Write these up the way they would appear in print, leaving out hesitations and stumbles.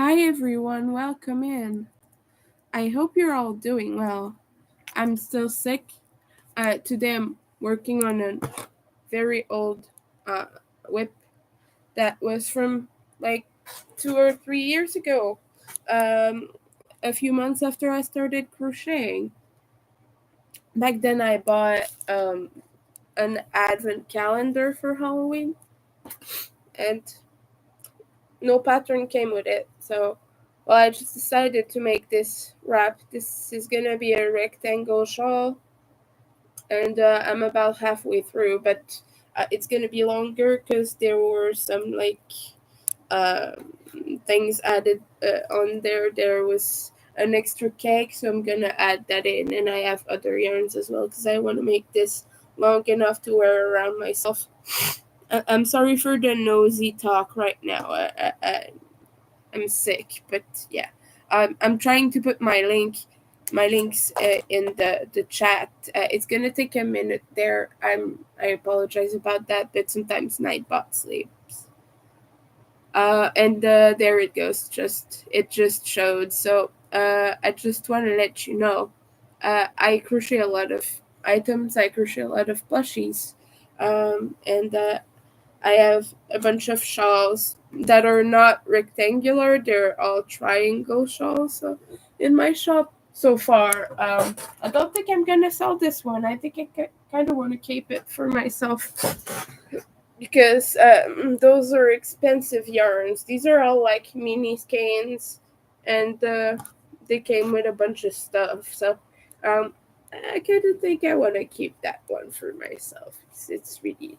Hi everyone, welcome in. I hope you're all doing well. I'm still sick. Today I'm working on a very old uh, whip that was from like 2 or 3 years ago. Um, a few months after I started crocheting. Back then I bought an advent calendar for Halloween and no pattern came with it. So, well, I just decided to make this wrap. This is gonna be a rectangle shawl, and I'm about halfway through, but it's gonna be longer because there were some uh, things added on there. There was an extra cake, so I'm gonna add that in, and I have other yarns as well because I want to make this long enough to wear around myself. I'm sorry for the nosy talk right now. I'm sick, but yeah, I'm trying to put my links in the chat. It's gonna take a minute there. I apologize about that, but sometimes Nightbot sleeps. And there it goes. It just showed. So I just want to let you know. I crochet a lot of items. I crochet a lot of plushies, and I have a bunch of shawls that are not rectangular. They're all triangle shawls. So in my shop so far, I don't think I'm gonna sell this one. I think I kind of want to keep it for myself because those are expensive yarns. These are all like mini skeins, and they came with a bunch of stuff. So um, I kind of think I want to keep that one for myself. It's really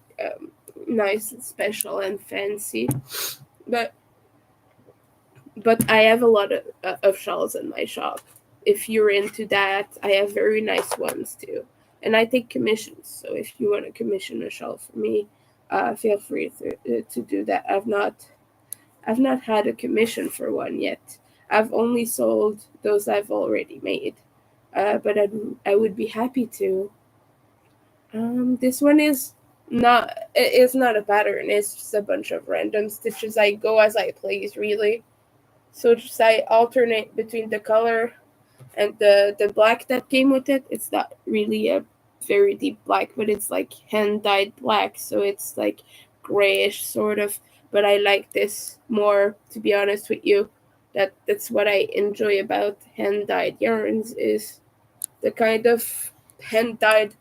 nice and special and fancy. But I have a lot of shawls in my shop. If you're into that, I have very nice ones too, and I take commissions. So if you want to commission a shawl for me, feel free to do that. I've not had a commission for one yet. I've only sold those I've already made, but I would be happy to. This one is not. It's not a pattern. It's just a bunch of random stitches. I go as I please, really. So just I alternate between the color and the black that came with it. It's not really a very deep black, but it's like hand dyed black, so it's like grayish sort of. But I like this more, to be honest with you. That's what I enjoy about hand dyed yarns is the kind of hand dyed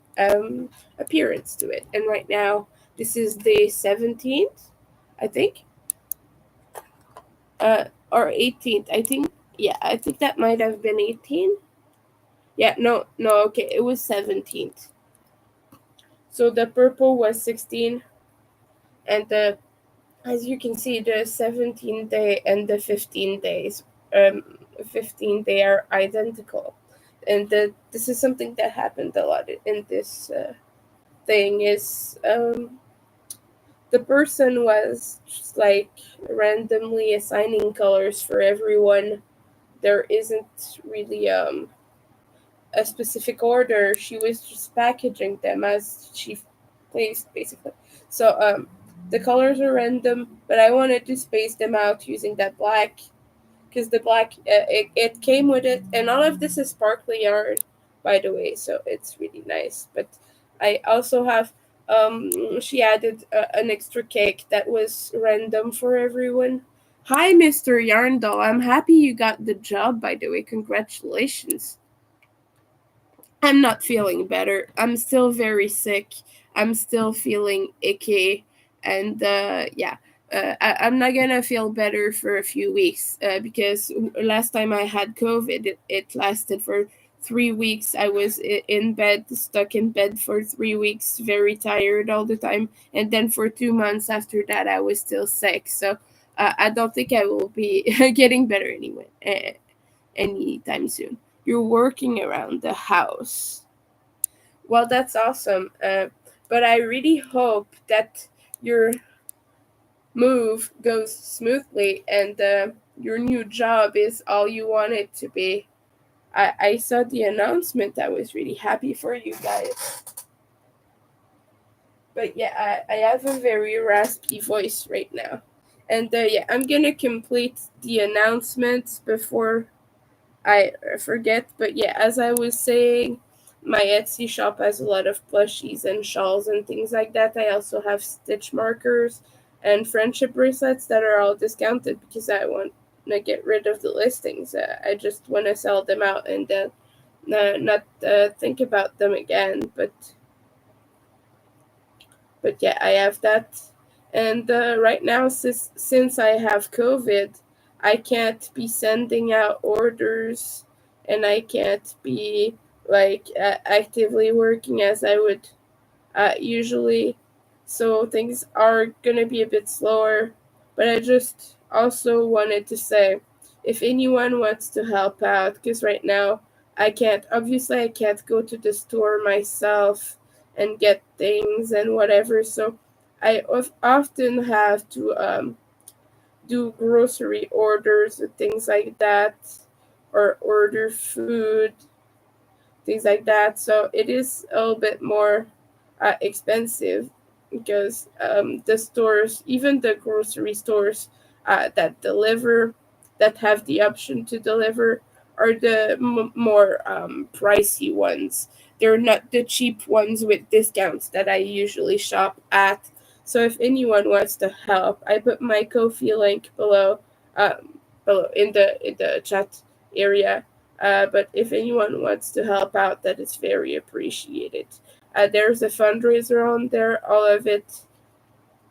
appearance to it. And right now this is the 17th, I think, or 18th. I think, yeah, I think that might have been 18. Yeah, no, okay, it was 17th. So the purple was 16, and as you can see, the 17th day and the 15 days, 15 they are identical, and this is something that happened a lot in this thing. Is the person was just like randomly assigning colors for everyone. There isn't really a specific order. She was just packaging them as she placed, basically. So the colors are random, but I wanted to space them out using that black because the black it came with it, and all of this is sparkly yarn, by the way. So it's really nice. But I also have she added an extra cake that was random for everyone. Hi, Mr. Yarndall. I'm happy you got the job, by the way. Congratulations. I'm not feeling better. I'm still very sick. I'm still feeling icky. And yeah, I'm not gonna feel better for a few weeks because last time I had COVID, it lasted for 3 weeks. I was in bed, stuck in bed for 3 weeks, very tired all the time. And then for 2 months after that, I was still sick. So I don't think I will be getting better anyway, anytime soon. You're working around the house. Well, that's awesome. But I really hope that your move goes smoothly and your new job is all you want it to be. I saw the announcement. I was really happy for you guys. But yeah, I have a very raspy voice right now. And yeah, I'm gonna complete the announcements before I forget. But yeah, as I was saying, my Etsy shop has a lot of plushies and shawls and things like that. I also have stitch markers and friendship bracelets that are all discounted because I want to get rid of the listings. I just want to sell them out and then not think about them again. But yeah, I have that. And right now, since I have COVID, I can't be sending out orders, and I can't be like actively working as I would usually. So things are gonna be a bit slower. But I just also wanted to say, if anyone wants to help out, because right now I can't go to the store myself and get things and whatever. So I often have to do grocery orders and things like that, or order food, things like that. So it is a little bit more expensive because the stores, even the grocery stores that deliver, that have the option to deliver, are the more pricey ones. They're not the cheap ones with discounts that I usually shop at. So if anyone wants to help, I put my Ko-fi link below in the chat area. But if anyone wants to help out, that is very appreciated. There's a fundraiser on there. All of it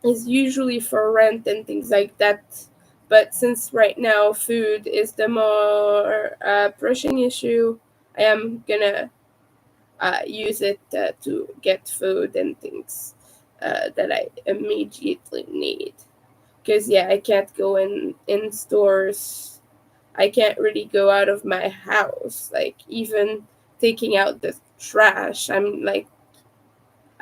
is usually for rent and things like that. But since right now food is the more pressing issue, I am gonna use it to get food and things that I immediately need. Because yeah, I can't go in stores. I can't really go out of my house. Like even taking out the trash, I'm like,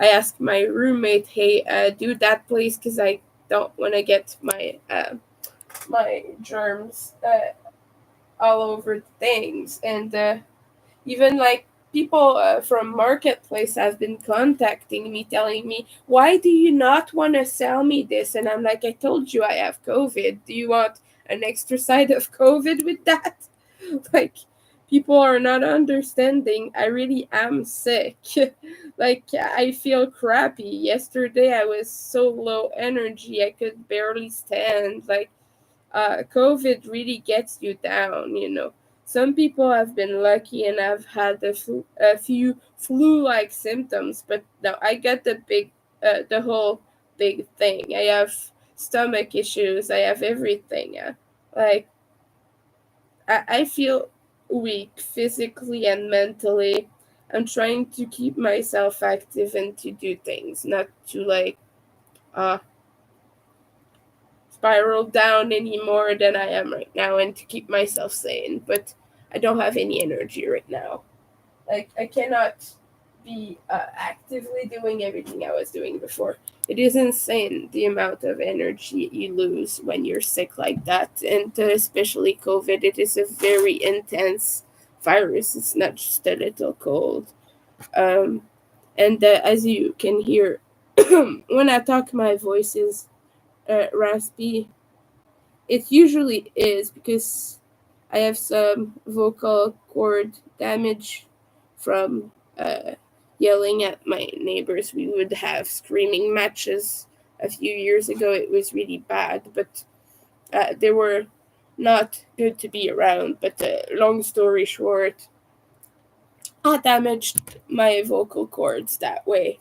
I asked my roommate, "Hey, do that please, because I don't want to get my germs all over things." And even like people from marketplace have been contacting me, telling me, "Why do you not want to sell me this?" And I'm like, "I told you I have COVID. Do you want an extra side of COVID with that?" Like, people are not understanding. I really am sick. Like, I feel crappy. Yesterday I was so low energy I could barely stand. Like, COVID really gets you down, you know. Some people have been lucky and have had a few flu-like symptoms, but no, I got the whole big thing. I have stomach issues. I have everything. Like, I feel weak physically and mentally. I'm trying to keep myself active and to do things, not to like uh spiral down any more than I am right now, and to keep myself sane. But I don't have any energy right now. Like, I cannot be actively doing everything I was doing before. It is insane the amount of energy you lose when you're sick like that, and especially COVID. It is a very intense virus. It's not just a little cold. Um, and as you can hear, when I talk, my voice is raspy. It usually is because I have some vocal cord damage from yelling at my neighbors. We would have screaming matches a few years ago. It was really bad, but they were not good to be around. But long story short, I damaged my vocal cords that way.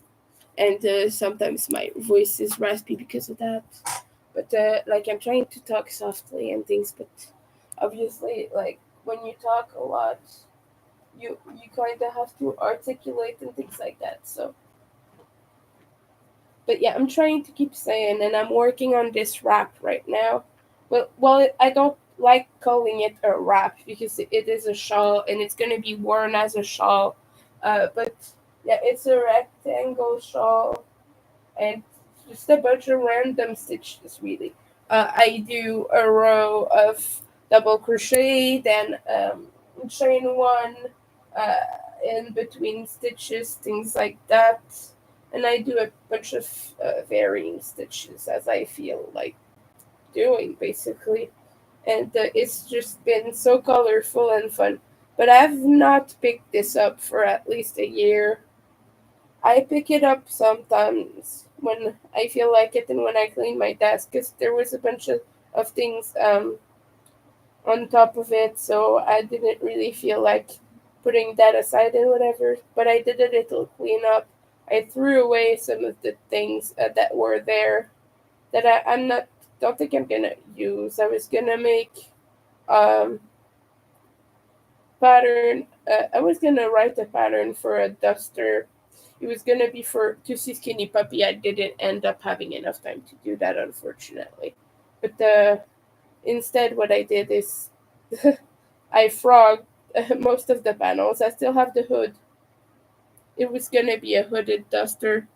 And sometimes my voice is raspy because of that. But like, I'm trying to talk softly and things, but obviously, like, when you talk a lot, you kind of have to articulate and things like that. So, but yeah, I'm trying to keep saying, and I'm working on this rap right now. I don't like calling it a wrap because it is a shawl and it's gonna be worn as a shawl. But yeah, it's a rectangle shawl and just a bunch of random stitches, really. I do a row of double crochet, then chain one uh, in between stitches, things like that. And I do a bunch of varying stitches as I feel like. doing basically, and it's just been so colorful and fun. But I've not picked this up for at least a year. I pick it up sometimes when I feel like it and when I clean my desk because there was a bunch of things on top of it, so I didn't really feel like putting that aside and whatever. But I did a little cleanup. I threw away some of the things that were there that I'm not don't think I'm gonna use. I was gonna make um pattern. I was gonna write a pattern for a duster. It was gonna be for to see Skinny Puppy. I didn't end up having enough time to do that, unfortunately. But instead, what I did is I frogged most of the panels. I still have the hood. It was gonna be a hooded duster,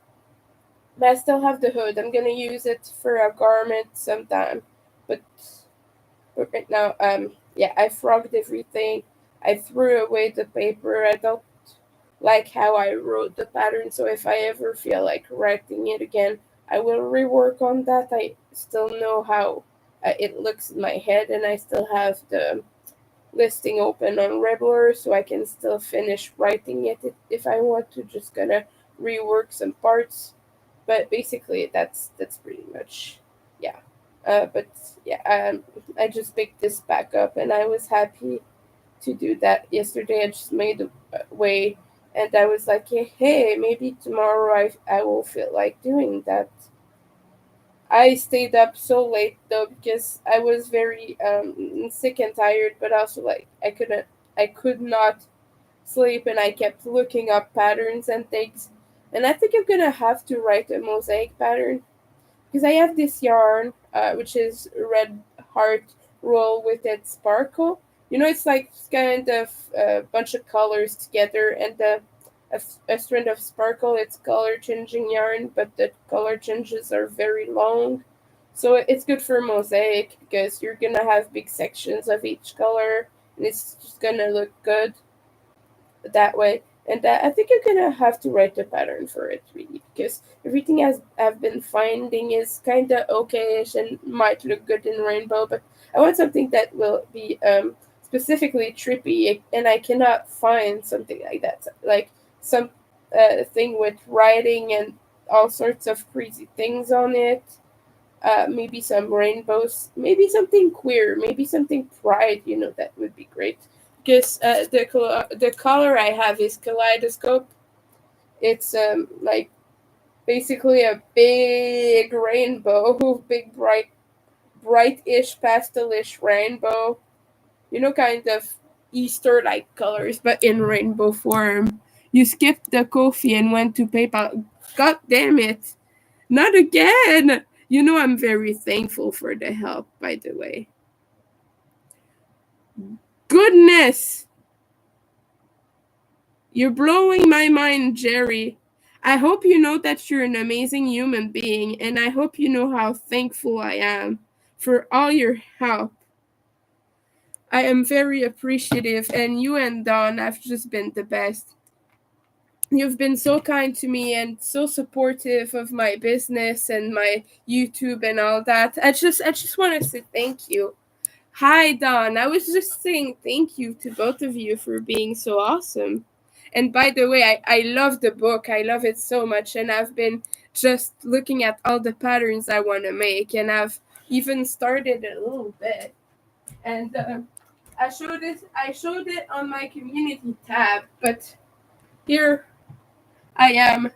but I still have the hood. I'm gonna use it for a garment sometime. But right now, yeah, I frogged everything. I threw away the paper. I don't like how I wrote the pattern, so if I ever feel like writing it again, I will rework on that. I still know how it looks in my head, and I still have the listing open on Rebler, so I can still finish writing it if I want to. Just gonna rework some parts, but basically that's pretty much yeah. But yeah, I just picked this back up, and I was happy to do that yesterday. I just made a way, and I was like, hey, maybe tomorrow I will feel like doing that. I stayed up so late though because I was very sick and tired, but also like I could not sleep, and I kept looking up patterns and things. And I think I'm gonna have to write a mosaic pattern because I have this yarn, which is red heart roll with its sparkle. You know, it's like kind of a bunch of colors together, and a strand of sparkle. It's color changing yarn, but the color changes are very long. So it's good for mosaic because you're gonna have big sections of each color, and it's just gonna look good that way. And I think I'm gonna have to write a pattern for it really because everything I've been finding is kind of okayish and might look good in rainbow, but I want something that will be specifically trippy, and I cannot find something like that. Like some thing with writing and all sorts of crazy things on it. Maybe some rainbows, maybe something queer, maybe something pride. You know, that would be great because the color I have is kaleidoscope. It's like basically a big rainbow, big brightish pastelish rainbow. You know, kind of Easter like colors, but in rainbow form. You skipped the coffee and went to PayPal. God damn it! Not again. You know, I'm very thankful for the help. By the way, goodness. You're blowing my mind, Jerry. I hope you know that you're an amazing human being, and I hope you know how thankful I am for all your help. I am very appreciative, and you and Don have just been the best. You've been so kind to me and so supportive of my business and my YouTube and all that. I just want to say thank you. Hi, Don. I was just saying thank you to both of you for being so awesome. And by the way, I love the book. I love it so much. And I've been just looking at all the patterns I want to make. And I've even started a little bit. And I showed it on my community tab. But here I am.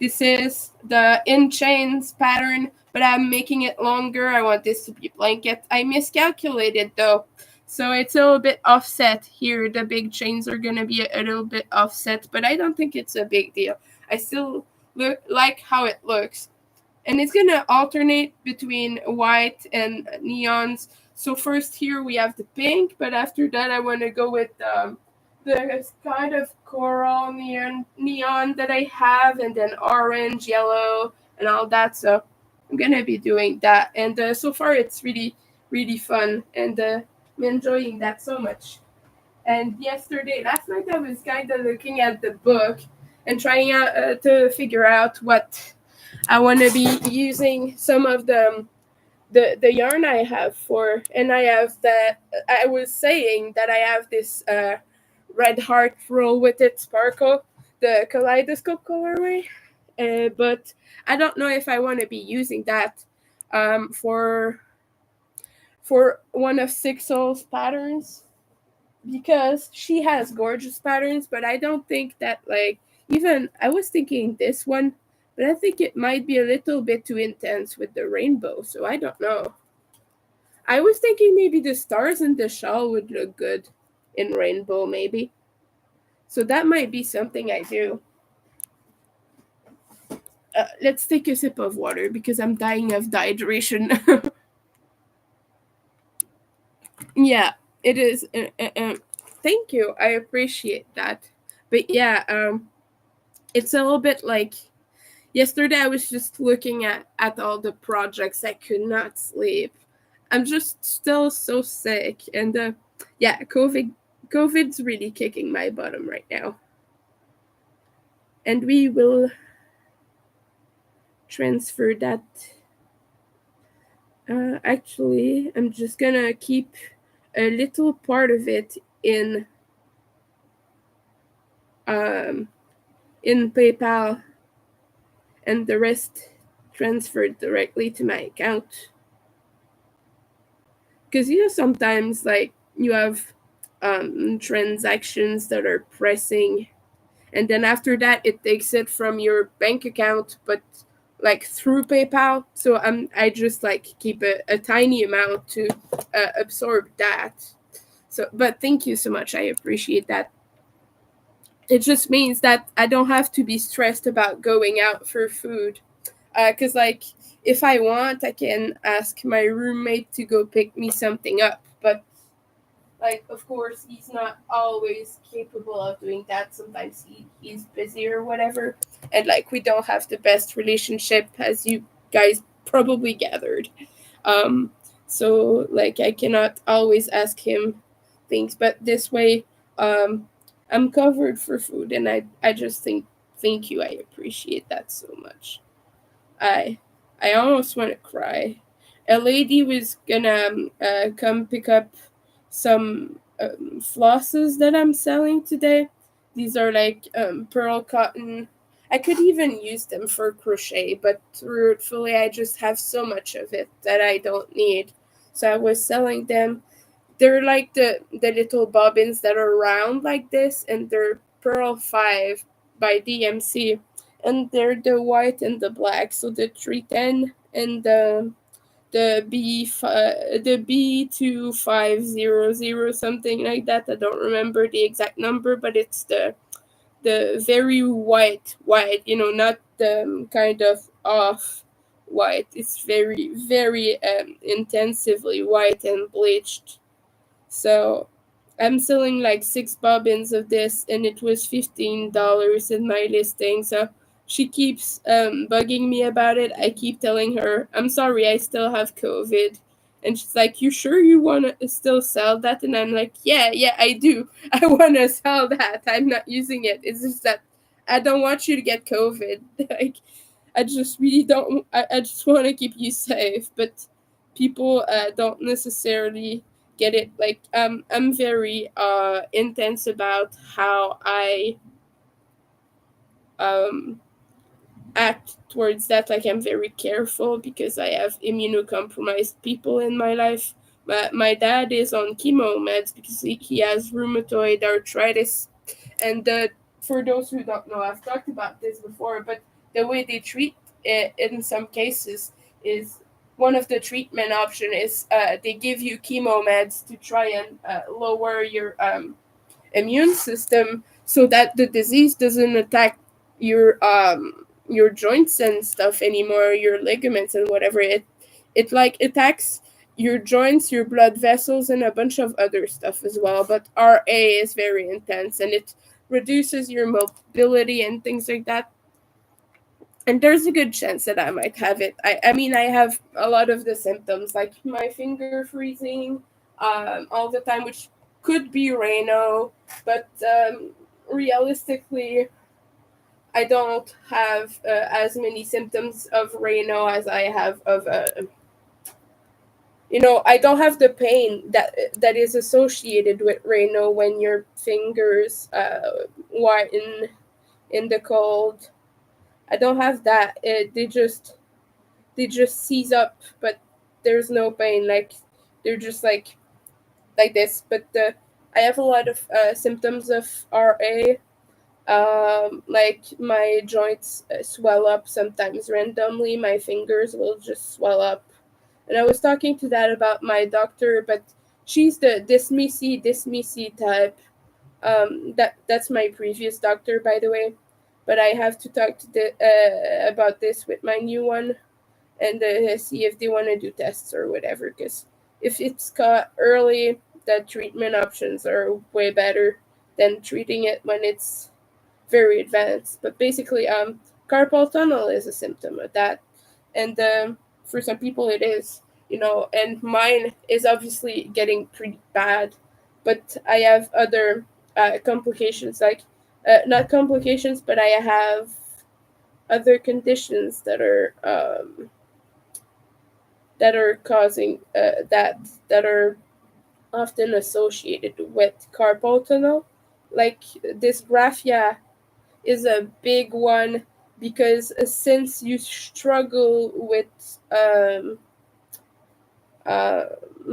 This is the in chains pattern, but I'm making it longer. I want this to be blanket. I miscalculated though, so it's a little bit offset here. The big chains are gonna be a little bit offset, but I don't think it's a big deal. I still like how it looks, and it's gonna alternate between white and neons. So first here we have the pink, but after that I want to go with the kind of coral neon that I have, and then orange, yellow, and all that. So I'm gonna be doing that, and so far it's really fun, and I'm enjoying that so much. And last night, I was kind of looking at the book and trying out to figure out what I want to be using some of the the yarn I have for, and I have that. I was saying that I have this red heart roll with it sparkle, the kaleidoscope colorway, but I don't know if I want to be using that for one of Sixel's patterns, because she has gorgeous patterns, but I don't think that, like, even I was thinking this one, but I think it might be a little bit too intense with the rainbow, so I don't know. I was thinking maybe the stars and the shawl would look good in rainbow, maybe. So that might be something I do. Let's take a sip of water because I'm dying of dehydration. Yeah, it is. Thank you. I appreciate that. But yeah, it's a little bit like yesterday. I was just looking at all the projects. I could not sleep. I'm just still so sick, and yeah, COVID's really kicking my bottom right now. And we will transfer that. Actually, I'm just gonna keep a little part of it um, in PayPal, and the rest transferred directly to my account. Because sometimes like you have transactions that are pressing, and then after that it takes it from your bank account, but like through PayPal. So I just like keep a tiny amount to absorb that. So, but thank you so much. I appreciate that. It just means that I don't have to be stressed about going out for food. Because, like, if I want, I can ask my roommate to go pick me something up. But, like, of course, he's not always capable of doing that. Sometimes he's busy or whatever. And, like, we don't have the best relationship, as you guys probably gathered. Um, so, like, I cannot always ask him things. But this way, I'm covered for food. And I just think, thank you. I appreciate that so much. I I almost want to cry. A lady was gonna come pick up some flosses that I'm selling today. These are like pearl cotton. I could even use them for crochet, but truthfully, I just have so much of it that I don't need. So I was selling them. They're like the little bobbins that are round like this, and they're Pearl 5 by DMC, and they're the white and the black. So the 310 and the B2500, something like that. I don't remember the exact number, but it's the very white, not the kind of off white. It's very very intensively white and bleached. So I'm selling like 6 bobbins of this, and it was $15 in my listing. So she keeps bugging me about it. I keep telling her, I'm sorry, I still have COVID. And she's like, you sure you want to still sell that? And I'm like, yeah, I do. I want to sell that. I'm not using it. It's just that I don't want you to get COVID. Like, I just really don't. I just want to keep you safe. But people don't necessarily get it. Like, I'm very intense about how I um act towards that. Like, I'm very careful because I have immunocompromised people in my life. My dad is on chemo meds because he has rheumatoid arthritis, and for those who don't know, I've talked about this before, but the way they treat it in some cases is, one of the treatment option is they give you chemo meds to try and lower your immune system so that the disease doesn't attack your joints and stuff anymore, your ligaments and whatever. It like attacks your joints, your blood vessels, and a bunch of other stuff as well. But RA is very intense, and it reduces your mobility and things like that. And there's a good chance that I might have it. I mean, I have a lot of the symptoms, like my finger freezing all the time, which could be Raynaud, but realistically, I don't have as many symptoms of Raynaud as I have of I don't have the pain that is associated with Rayno when your fingers whiten in the cold. I don't have that. They just seize up, but there's no pain. Like they're just like this. But I have a lot of symptoms of RA. Like my joints swell up sometimes randomly. My fingers will just swell up, and I was talking to that about my doctor, but she's the dismissy type. That's my previous doctor, by the way, but I have to talk to about this with my new one, and see if they want to do tests or whatever. Because if it's caught early, the treatment options are way better than treating it when it's very advanced. But basically, carpal tunnel is a symptom of that, and for some people it is, and mine is obviously getting pretty bad, but I have other complications, like not complications, but I have other conditions that are causing that are often associated with carpal tunnel, like dysgraphia is a big one, because since you struggle with uh,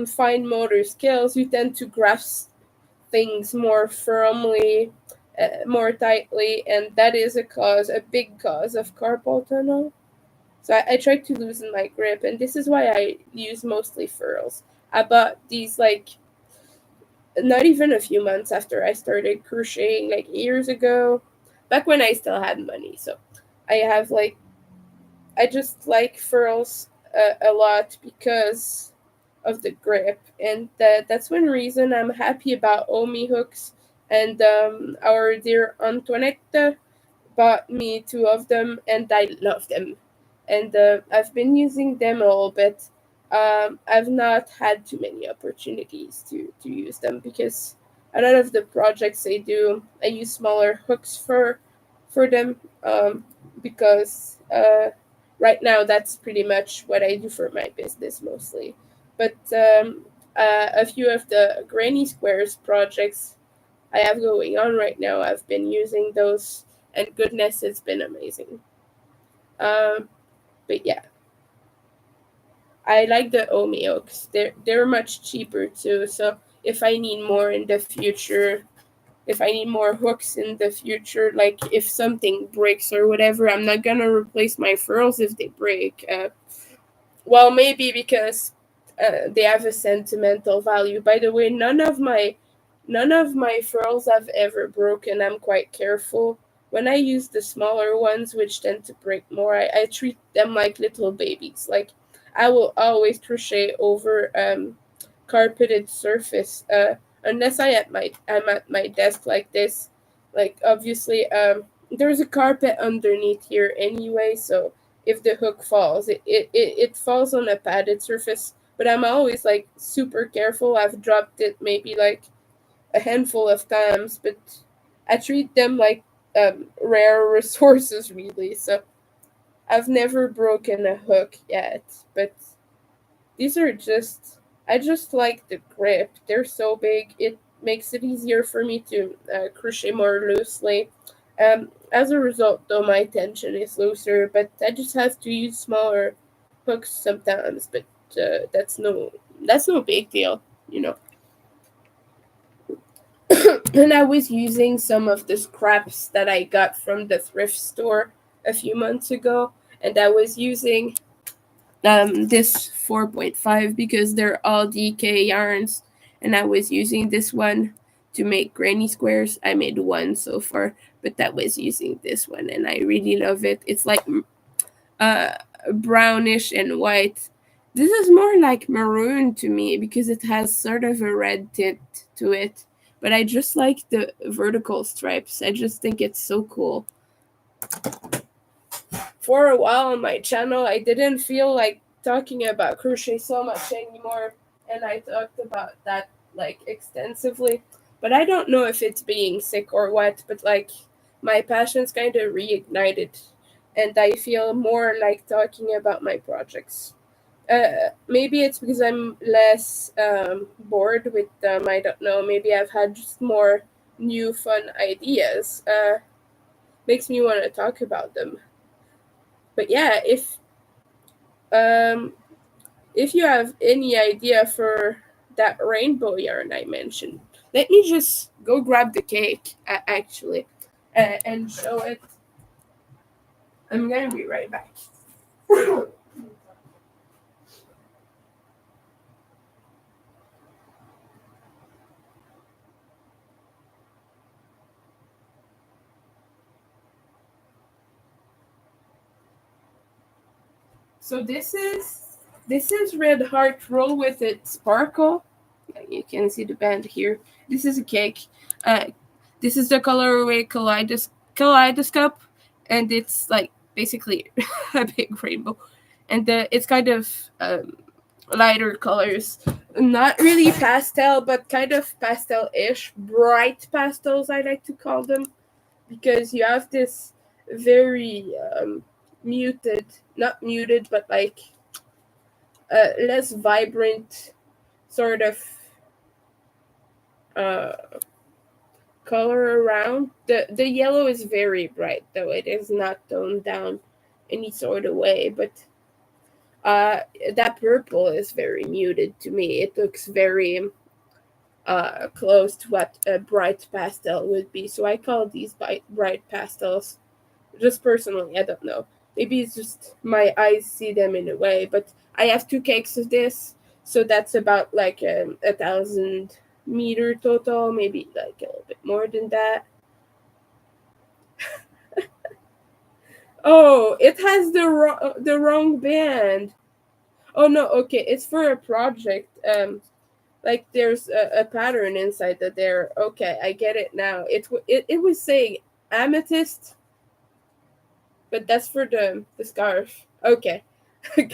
fine motor skills, you tend to grasp things more firmly, more tightly, and that is a big cause of carpal tunnel. So I try to loosen my grip, and this is why I use mostly furls. I bought these not even a few months after I started crocheting, like years ago, back when I still had money. So I have I just like furls a lot because of the grip, and that's one reason I'm happy about Omi hooks. And our dear Antoinette bought me two of them, and I love them. And I've been using them a little bit. I've not had too many opportunities to use them, because a lot of the projects I do, I use smaller hooks for them, because right now that's pretty much what I do for my business mostly. But a few of the Granny Squares projects I have going on right now, I've been using those, and goodness, it's been amazing. Um, but yeah, I like the Omi oaks. They're much cheaper too. So if I need more in the future, if I need more hooks in the future, like if something breaks or whatever, I'm not gonna replace my furls if they break. Well, maybe because they have a sentimental value. By the way, none of my furls have ever broken. I'm quite careful. When I use the smaller ones, which tend to break more, I treat them like little babies. Like I will always crochet over carpeted surface, unless I'm at my desk like this. Like obviously, there's a carpet underneath here anyway, so if the hook falls, it falls on a padded surface. But I'm always super careful. I've dropped it maybe a handful of times, but I treat them like rare resources, really. So I've never broken a hook yet, but these are I just like the grip. They're so big. It makes it easier for me to crochet more loosely. As a result, though, my tension is looser, but I just have to use smaller hooks sometimes. But that's no big deal, you know. And I was using some of the scraps that I got from the thrift store a few months ago, and I was using this 4.5 because they're all DK yarns, and I was using this one to make granny squares. I made one so far, but that was using this one, and I really love it. It's uh brownish and white. This is more like maroon to me because it has sort of a red tint to it, but I just like the vertical stripes. I just think it's so cool. For a while on my channel, I didn't feel like talking about crochet so much anymore, and I talked about that extensively. But I don't know if it's being sick or what, but my passion's kind of reignited, and I feel more like talking about my projects. Maybe it's because I'm less bored with them. I don't know. Maybe I've had just more new fun ideas. Makes me want to talk about them. But yeah, um, if you have any idea for that rainbow yarn I mentioned, let me just go grab the cake, actually, and show it. I'm gonna be right back. So this is Red Heart Roll with its sparkle. You can see the band here. This is a cake. Uh, this is the colorway kaleidoscope, and it's like basically a big rainbow, and it's kind of lighter colors, not really pastel, but kind of pastel-ish, bright pastels I like to call them, because you have this very muted, not muted, but like less vibrant sort of uh, color around. The yellow is very bright, though it is not toned down any sort of way, but uh, that purple is very muted to me. It looks very close to what a bright pastel would be. So I call these bright pastels. Just personally, I don't know. Maybe it's just my eyes see them in a way. But I have two cakes of this, so that's about like 1,000 meter total, maybe like a little bit more than that. Oh, it has the wrong band. Oh no, okay, it's for a project. Like there's a pattern inside that there. Okay, I get it now. It was saying amethyst, but that's for the scarf. Okay,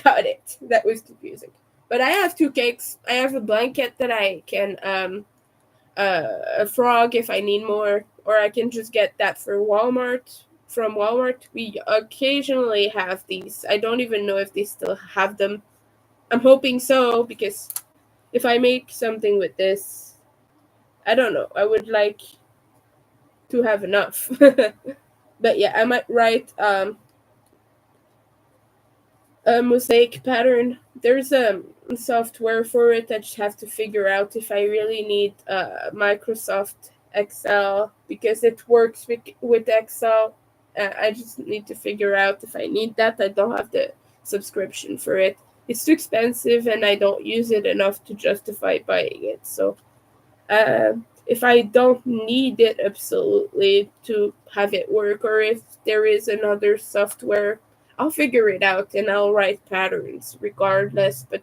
got it. That was confusing. But I have two cakes. I have a blanket that I can a frog if I need more, or I can just get that for Walmart. From Walmart, we occasionally have these. I don't even know if they still have them. I'm hoping so, because if I make something with this, I don't know. I would like to have enough. But yeah, I might write a mosaic pattern. There's a software for it. I just have to figure out if I really need Microsoft Excel, because it works with Excel. I just need to figure out if I need that. I don't have the subscription for it. It's too expensive, and I don't use it enough to justify buying it. So uh, if I don't need it absolutely to have it work, or if there is another software, I'll figure it out and I'll write patterns regardless. But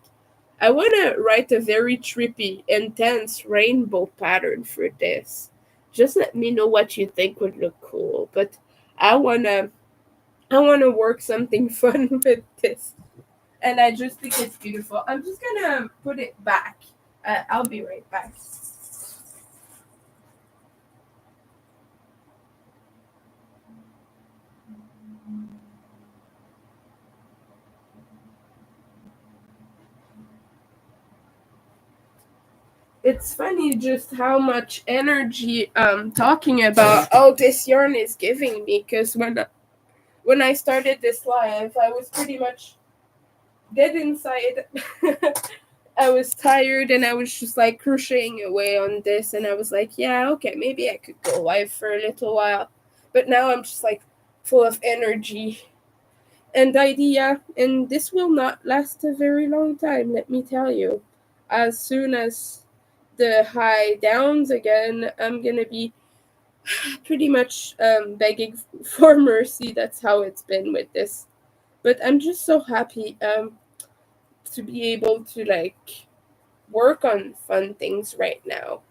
I want to write a very trippy, intense rainbow pattern for this. Just let me know what you think would look cool. But I wanna, I wanna work something fun with this, and I just think it's beautiful. I'm just gonna put it back. I'll be right back. It's funny just how much energy talking about all this yarn is giving me, because when I started this live, I was pretty much dead inside. I was tired, and I was just like crocheting away on this, and I was like, yeah, okay, maybe I could go live for a little while. But now I'm just like full of energy and idea, and this will not last a very long time, let me tell you. As soon as the high downs again, I'm gonna be pretty much begging for mercy. That's how it's been with this. But I'm just so happy to be able to like work on fun things right now.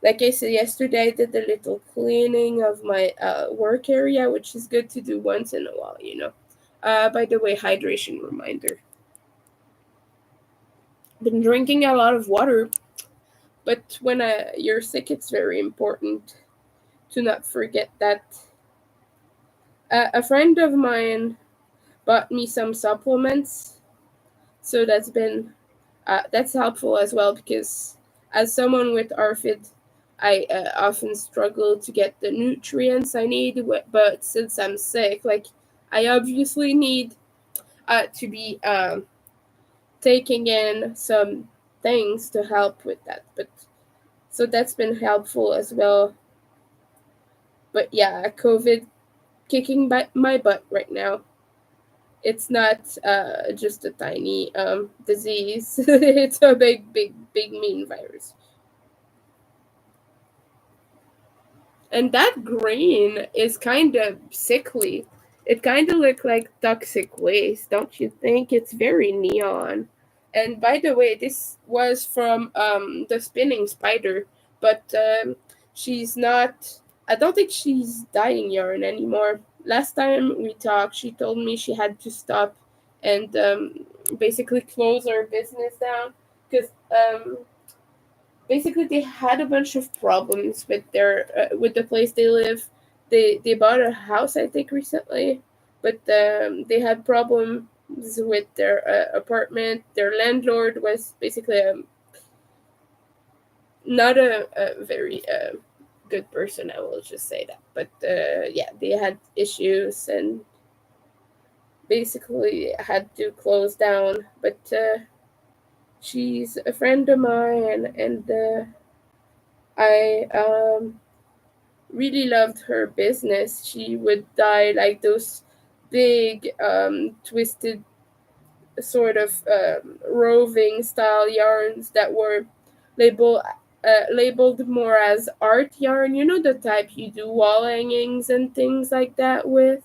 Like I said yesterday, I did a little cleaning of my work area, which is good to do once in a while. By the way, hydration reminder. Been drinking a lot of water, but when you're sick, it's very important to not forget that. A friend of mine bought me some supplements So that's helpful as well, because as someone with ARFID, I often struggle to get the nutrients I need. But since I'm sick, like, I obviously need to be taking in some things to help with that. But so that's been helpful as well. But yeah, COVID kicking my butt right now. It's not just a tiny disease. It's a big, big, big mean virus. And that green is kind of sickly. It kind of looks like toxic waste, don't you think? It's very neon. And by the way, this was from the spinning spider, but she's not. I don't think she's dyeing yarn anymore. Last time we talked, she told me she had to stop and basically close her business down because basically they had a bunch of problems with their with the place they live. They bought a house, I think, recently, but they had problems with their apartment. Their landlord was basically not a very good person. I will just say that. But yeah, they had issues and basically had to close down. But she's a friend of mine, and I really loved her business. She would dye like those big, twisted, sort of roving style yarns that were labeled labeled more as art yarn. You know, the type you do wall hangings and things like that with.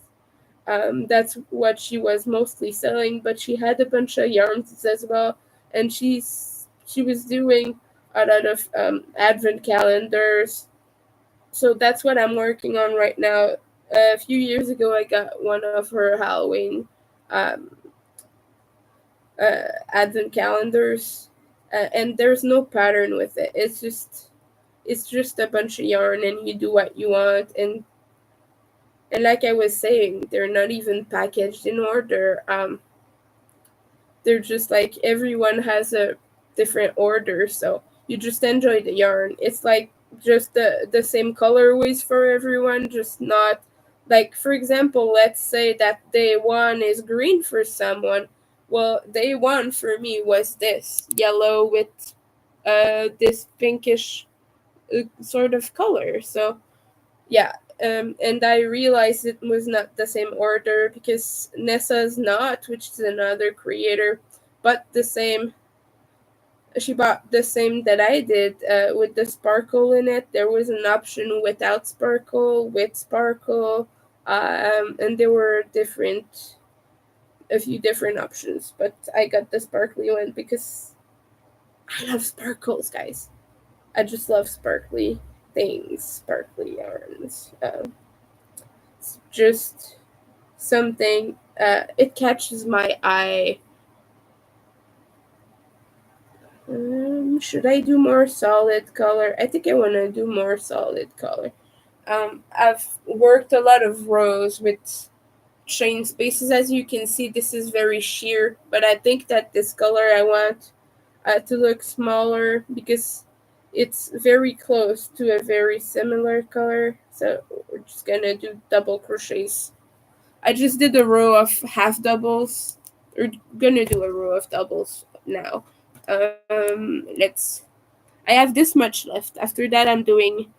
That's what she was mostly selling, but she had a bunch of yarns as well, and she was doing a lot of advent calendars. So that's what I'm working on right now. A few years ago, I got one of her Halloween um, advent calendars, and there's no pattern with it. It's just a bunch of yarn, and you do what you want. And like I was saying, they're not even packaged in order. They're just like everyone has a different order, so you just enjoy the yarn. It's like just the same colorways for everyone, just not like, for example, let's say that day one is green for someone. Well, day one for me was this yellow with this pinkish sort of color. So yeah, and I realized it was not the same order because Nessa's not, which is another creator, but the same. She bought the same that I did with the sparkle in it. There was an option without sparkle, with sparkle, and there were a few different options. But I got the sparkly one because I love sparkles, guys. I just love sparkly things, sparkly yarns. It's just something. It catches my eye. Should I do more solid color? I think I want to do more solid color. I've worked a lot of rows with chain spaces. As you can see, this is very sheer, but I think that this color I want to look smaller because it's very close to a very similar color. So we're just gonna do double crochets. I just did a row of half doubles. We're gonna do a row of doubles now. Let's. I have this much left. After that, I'm doing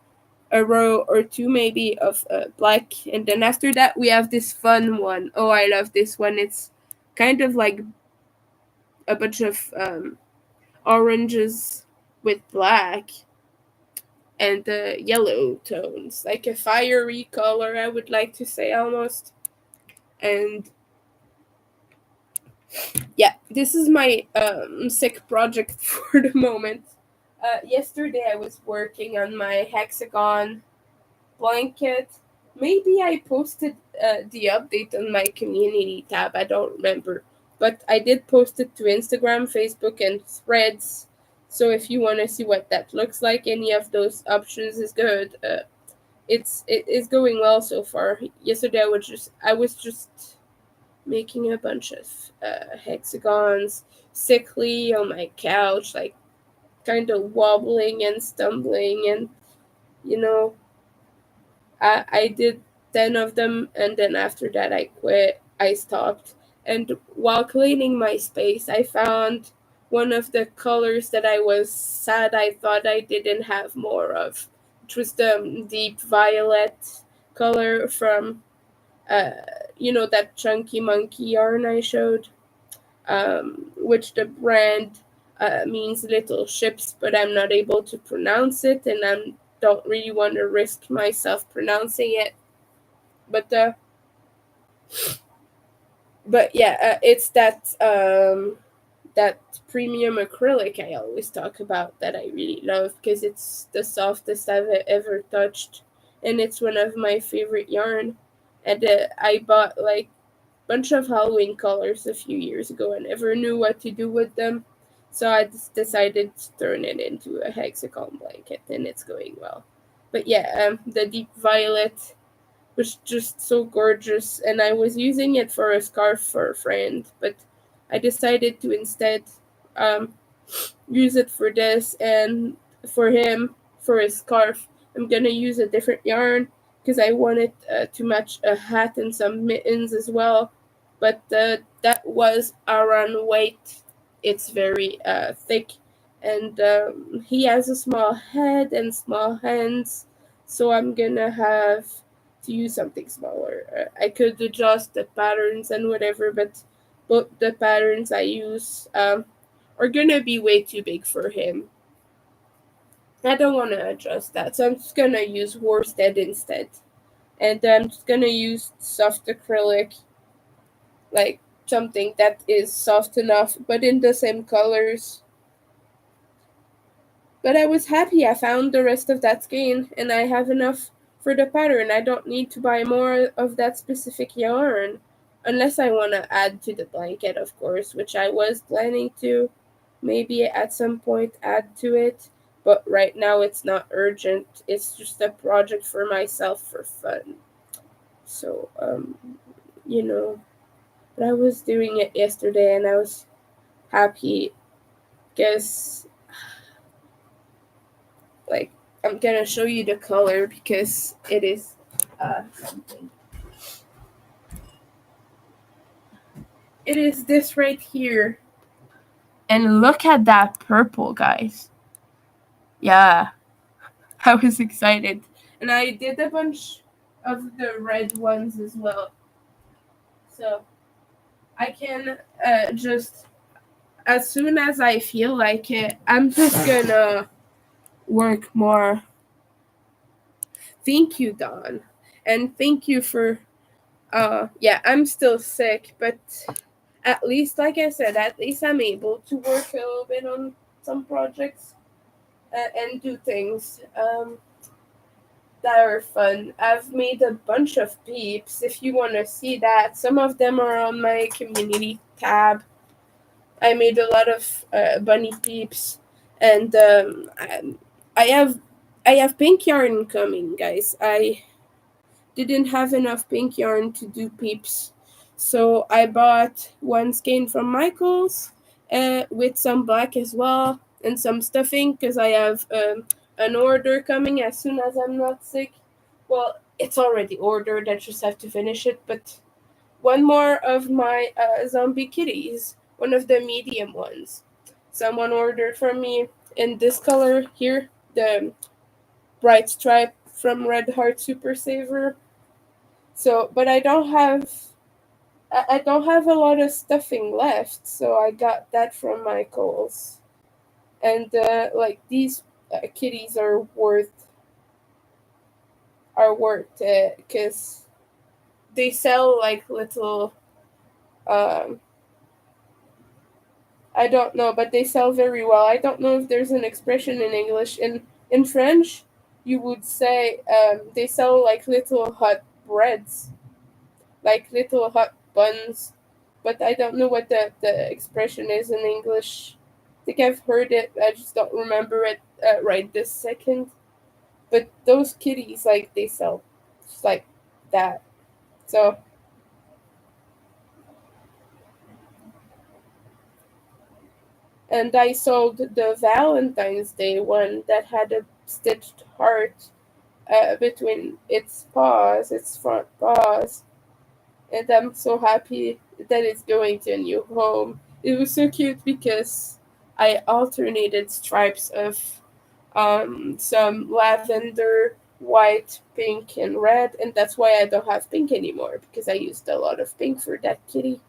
a row or two maybe of black, and then after that we have this fun one. Oh, I love this one. It's kind of like a bunch of oranges with black and yellow tones, like a fiery color, I would like to say, almost. And yeah, this is my sick project for the moment. Yesterday I was working on my hexagon blanket. Maybe I posted the update on my community tab. I don't remember, but I did post it to Instagram, Facebook, and Threads. So if you want to see what that looks like, any of those options is good. It is going well so far. Yesterday I was just making a bunch of hexagons. sickly on my couch, like kind of wobbling and stumbling, and you know, I did 10 of them, and then after that I quit. I stopped. And while cleaning my space, I found one of the colors that I was sad I thought I didn't have more of, which was the deep violet color from, uh, that chunky monkey yarn I showed, which the brand means little ships, but I'm not able to pronounce it, and I don't really want to risk myself pronouncing it. But yeah, it's that premium acrylic I always talk about that I really love because it's the softest I've ever touched, and it's one of my favorite yarn. And I bought like bunch of Halloween colors a few years ago. I never knew what to do with them, so I just decided to turn it into a hexagon blanket, and it's going well. But yeah, the deep violet was just so gorgeous, and I was using it for a scarf for a friend, but I decided to instead um, use it for this, and for him, for his scarf, I'm gonna use a different yarn because I wanted to match a hat and some mittens as well. But that was around weight. It's very thick, and he has a small head and small hands, so I'm gonna have to use something smaller. I could adjust the patterns and whatever, but both the patterns I use are gonna be way too big for him. I don't want to adjust that, so I'm just gonna use worsted instead, and I'm just gonna use soft acrylic, like something that is soft enough, but in the same colors. But I was happy I found the rest of that skein, and I have enough for the pattern. I don't need to buy more of that specific yarn, unless I want to add to the blanket, of course, which I was planning to maybe at some point add to it. But right now it's not urgent. It's just a project for myself for fun. So, you know, but I was doing it yesterday and I was happy because, like, I'm gonna show you the color because it is something. It is this right here. And look at that purple, guys. Yeah, I was excited. And I did a bunch of the red ones as well. So I can just, as soon as I feel like it, I'm just gonna work more. Thank you, Dawn. And thank you for, yeah, I'm still sick, but at least, like I said, at least I'm able to work a little bit on some projects and do things that are fun. I've made a bunch of peeps. If you want to see that, some of them are on my community tab. I made a lot of bunny peeps, and I have pink yarn coming, guys. I didn't have enough pink yarn to do peeps, so I bought one skein from Michaels, with some black as well and some stuffing because I have an order coming as soon as I'm not sick. Well, it's already ordered. I just have to finish it, but one more of my zombie kitties, one of the medium ones. Someone ordered from me in this color here, the bright stripe from Red Heart Super Saver. So, but I don't have a lot of stuffing left, so I got that from Michaels. And like these kitties are worth it because they sell like little um I don't know, but they sell very well. I don't know if there's an expression in English. In French, you would say they sell like little hot breads, like little hot buns. But I don't know what the expression is in English. I think I've heard it. I just don't remember it right this second. But those kitties, like they sell, just like that. So And I sold the Valentine's Day one that had a stitched heart between its front paws, and I'm so happy that it's going to a new home. It was so cute because I alternated stripes of some lavender, white, pink, and red, and that's why I don't have pink anymore because I used a lot of pink for that kitty.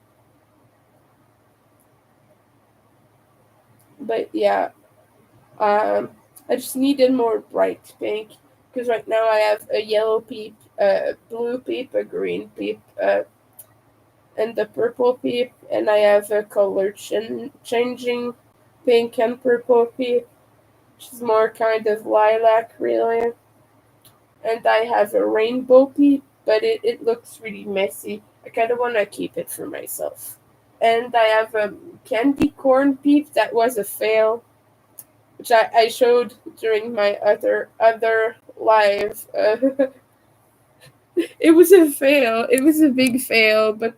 But yeah, um, I just needed more bright pink because right now I have a yellow peep, a blue peep, a green peep, and the purple peep, and I have a color changing pink and purple peep, which is more kind of lilac, really. And I have a rainbow peep, but it looks really messy. I kind of want to keep it for myself. And I have a candy corn peep that was a fail, which I showed during my other live. It was a fail. It was a big fail, but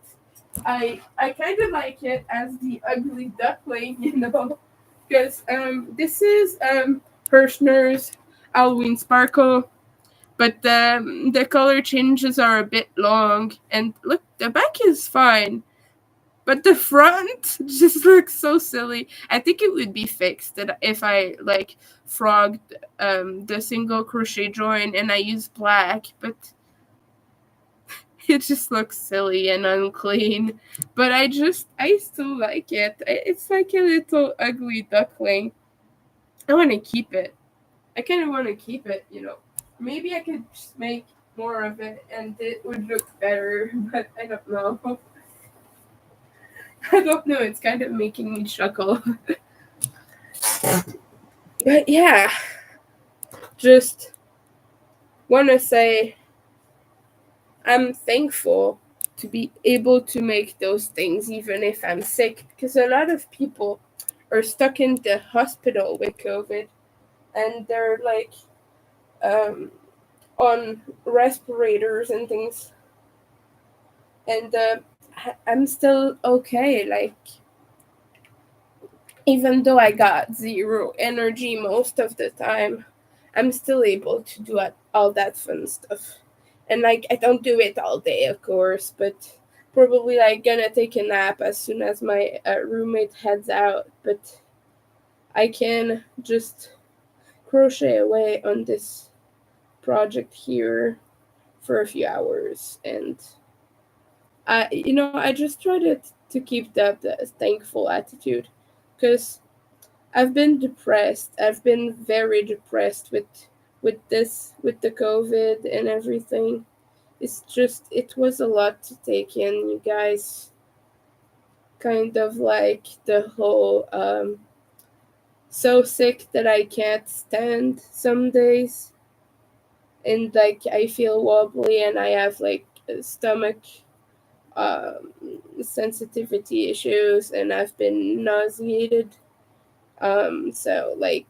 I kind of like it as the ugly duckling, because this is Hirschner's Halloween Sparkle, but the color changes are a bit long, and look, the back is fine, but the front just looks so silly. I think it would be fixed that if I like frogged the single crochet join and I use black, but it just looks silly and unclean. But I still like it. It's like a little ugly duckling. I want to keep it. I kind of want to keep it. Maybe I could just make more of it and it would look better, but I don't know. I don't know. It's kind of making me chuckle. But yeah, just want to say I'm thankful to be able to make those things even if I'm sick, because a lot of people are stuck in the hospital with COVID and they're like um, on respirators and things, and I'm still okay. Like, even though I got zero energy most of the time, I'm still able to do all that fun stuff. And like, I don't do it all day, of course, but probably like gonna take a nap as soon as my roommate heads out. But I can just crochet away on this project here for a few hours, and I just try to keep that thankful attitude, because I've been depressed. I've been very depressed with the COVID and everything. It was a lot to take in, you guys. Kind of like the whole so sick that I can't stand some days, and like I feel wobbly and I have like stomach um, sensitivity issues, and I've been nauseated. So like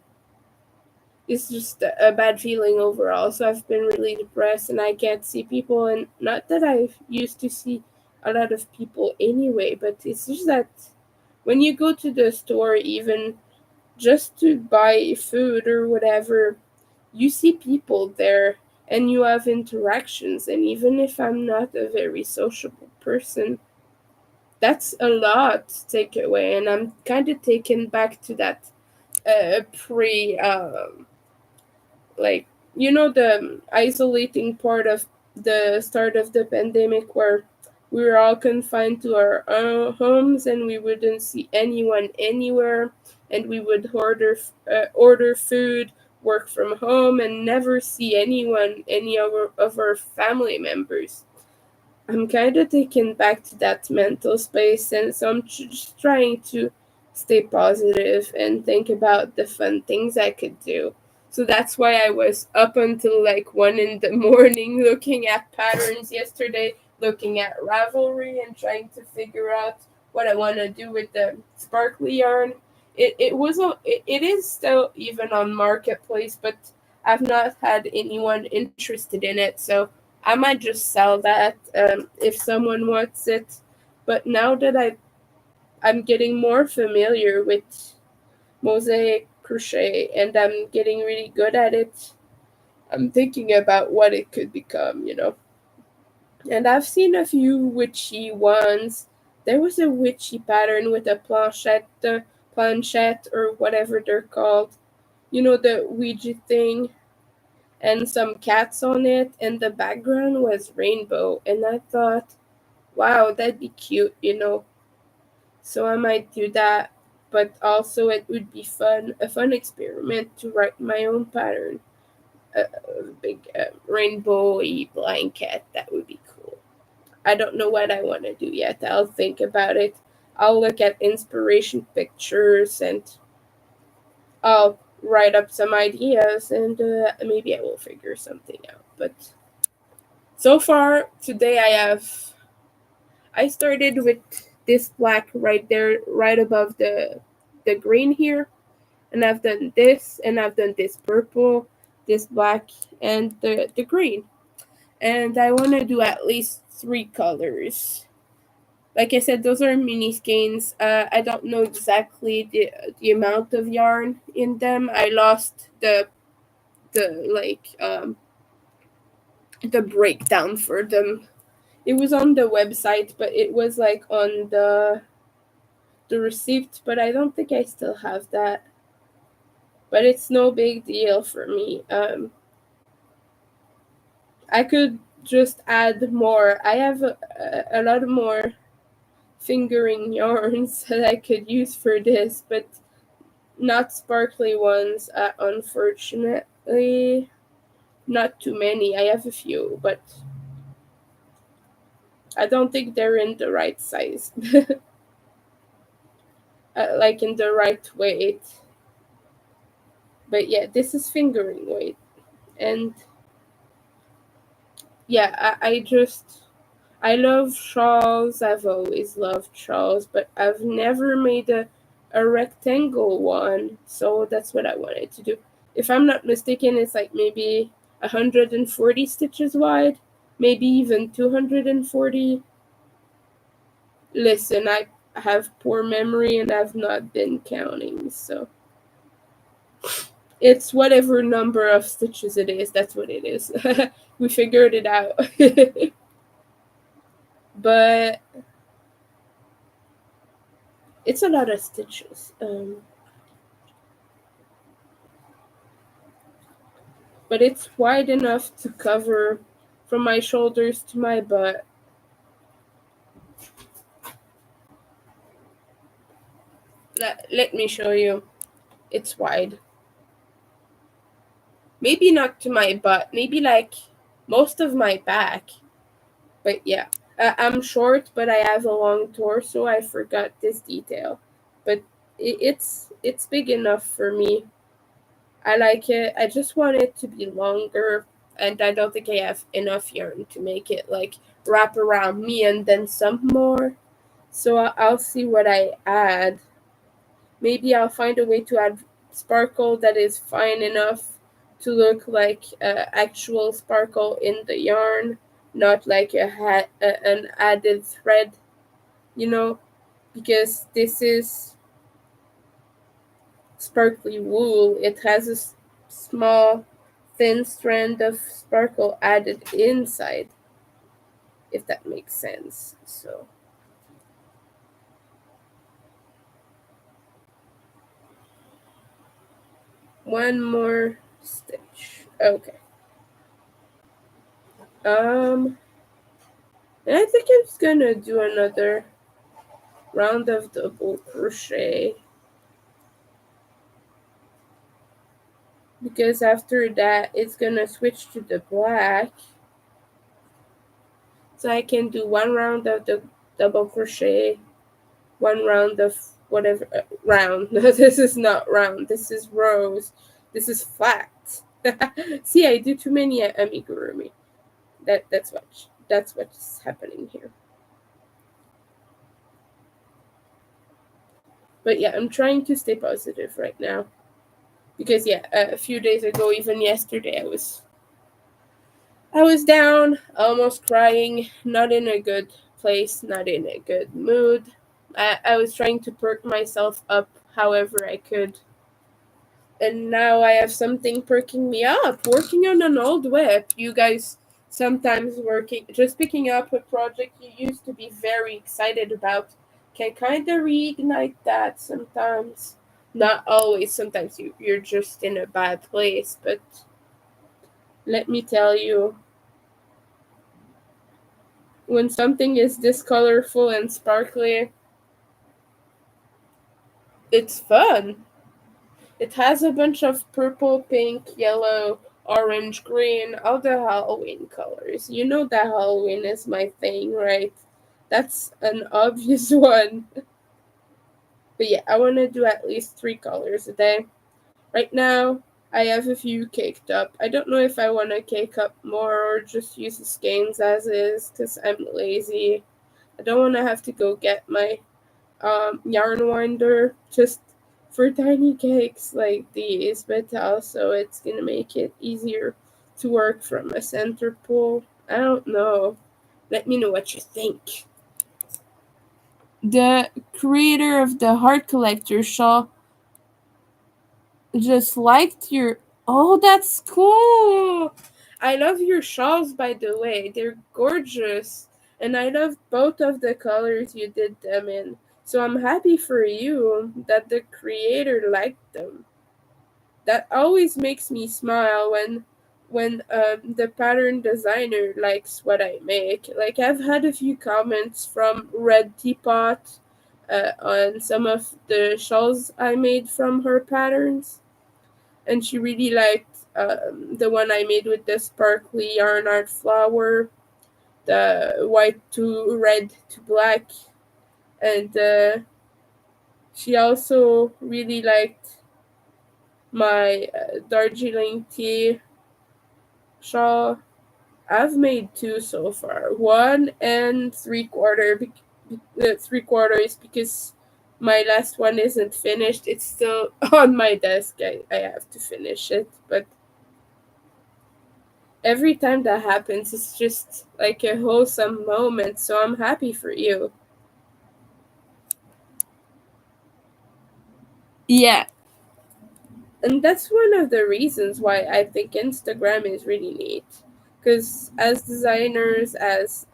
it's just a bad feeling overall. So I've been really depressed and I can't see people, and not that I used to see a lot of people anyway, but it's just that when you go to the store, even just to buy food or whatever, you see people there and you have interactions. And even if I'm not a very sociable person, that's a lot to take away. And I'm kind of taken back to that pre like the isolating part of the start of the pandemic, where we were all confined to our own homes and we wouldn't see anyone anywhere, and we would order food, work from home, and never see any of our family members. I'm kind of taken back to that mental space, and so I'm just trying to stay positive and think about the fun things I could do. So that's why I was up until like 1 in the morning looking at patterns yesterday, looking at Ravelry and trying to figure out what I want to do with the sparkly yarn. It is still even on Marketplace, but I've not had anyone interested in it, so I might just sell that if someone wants it. But now that I'm getting more familiar mosaic crochet, and I'm getting really good at it. I'm thinking about what it could become. And I've seen a few witchy ones. There was a witchy pattern with a planchette or whatever they're called. The Ouija thing, and some cats on it, and the background was rainbow. And I thought, wow, that'd be cute. So I might do that. But also, it would be a fun experiment to write my own pattern. A big rainbowy blanket. That would be cool. I don't know what I want to do yet. I'll think about it. I'll look at inspiration pictures and I'll write up some ideas and maybe I will figure something out. But so far today I started with this black right there, right above the green here, and I've done this, and I've done this purple, this black, and the green. And I want to do at least 3 colors. Like I said, those are mini skeins. I don't know exactly the amount of yarn in them. I lost the the breakdown for them. It was on the website, but it was like on the receipt. But I don't think I still have that. But it's no big deal for me. I could just add more. I have a lot more fingering yarns that I could use for this, but not sparkly ones, unfortunately. Not too many. I have a few, but I don't think they're in the right size. Like in the right weight. But yeah, this is fingering weight. And yeah, I love shawls. I've always loved shawls, but I've never made a rectangle one. So that's what I wanted to do. If I'm not mistaken, it's like maybe 140 stitches wide, maybe even 240. Listen, I have poor memory and I've not been counting, so it's whatever number of stitches it is, that's what it is. We figured it out. But it's a lot of stitches. But it's wide enough to cover from my shoulders to my butt. Let me show you. It's wide. Maybe not to my butt, maybe like most of my back. But yeah, I'm short, but I have a long torso. I forgot this detail. But it's big enough for me. I like it. I just want it to be longer, and I don't think I have enough yarn to make it like wrap around me and then some more. So I'll see what I add. Maybe I'll find a way to add sparkle that is fine enough to look like actual sparkle in the yarn, not like an added thread, you know, because this is sparkly wool. It has a small, thin strand of sparkle added inside, if that makes sense. So one more stitch. Okay. And I think I'm just gonna do another round of double crochet, because after that it's gonna switch to the black, so I can do one round of the double crochet, one round of whatever round. This is not round, this is rows, this is flat. See, I do too many amigurumi. That's what's happening here. But yeah, I'm trying to stay positive right now, because yeah, a few days ago, even yesterday, I was down, almost crying, not in a good place, not in a good mood. I was trying to perk myself up however I could. And now I have something perking me up. Working on an old web. You guys sometimes working, just picking up a project you used to be very excited about can kind of reignite that sometimes. Not always. Sometimes you're just in a bad place. But let me tell you, when something is this colorful and sparkly, it's fun. It has a bunch of purple, pink, yellow, orange, green, all the Halloween colors. You know that Halloween is my thing, right? That's an obvious one. But yeah, I want to do at least 3 colors a day. Right now, I have a few caked up. I don't know if I want to cake up more or just use the skeins as is because I'm lazy. I don't want to have to go get my yarn winder just for tiny cakes like these, but also it's gonna make it easier to work from a center pole. I don't know. Let me know what you think. The creator of the Heart Collector shawl just liked your. Oh, that's cool! I love your shawls, by the way. They're gorgeous. And I love both of the colors you did them in. So I'm happy for you that the creator liked them. That always makes me smile when the pattern designer likes what I make. Like I've had a few comments from Red Teapot on some of the shawls I made from her patterns, and she really liked the one I made with the sparkly yarn art flower, the white to red to black, and she also really liked my Darjeeling tea shawl. I've made 2 so far, 1 and 3/4. 3/4 because my last one isn't finished. It's still on my desk. I have to finish it, but every time that happens, it's just like a wholesome moment. So I'm happy for you. Yeah, and that's one of the reasons why I think Instagram is really neat. Because as designers, as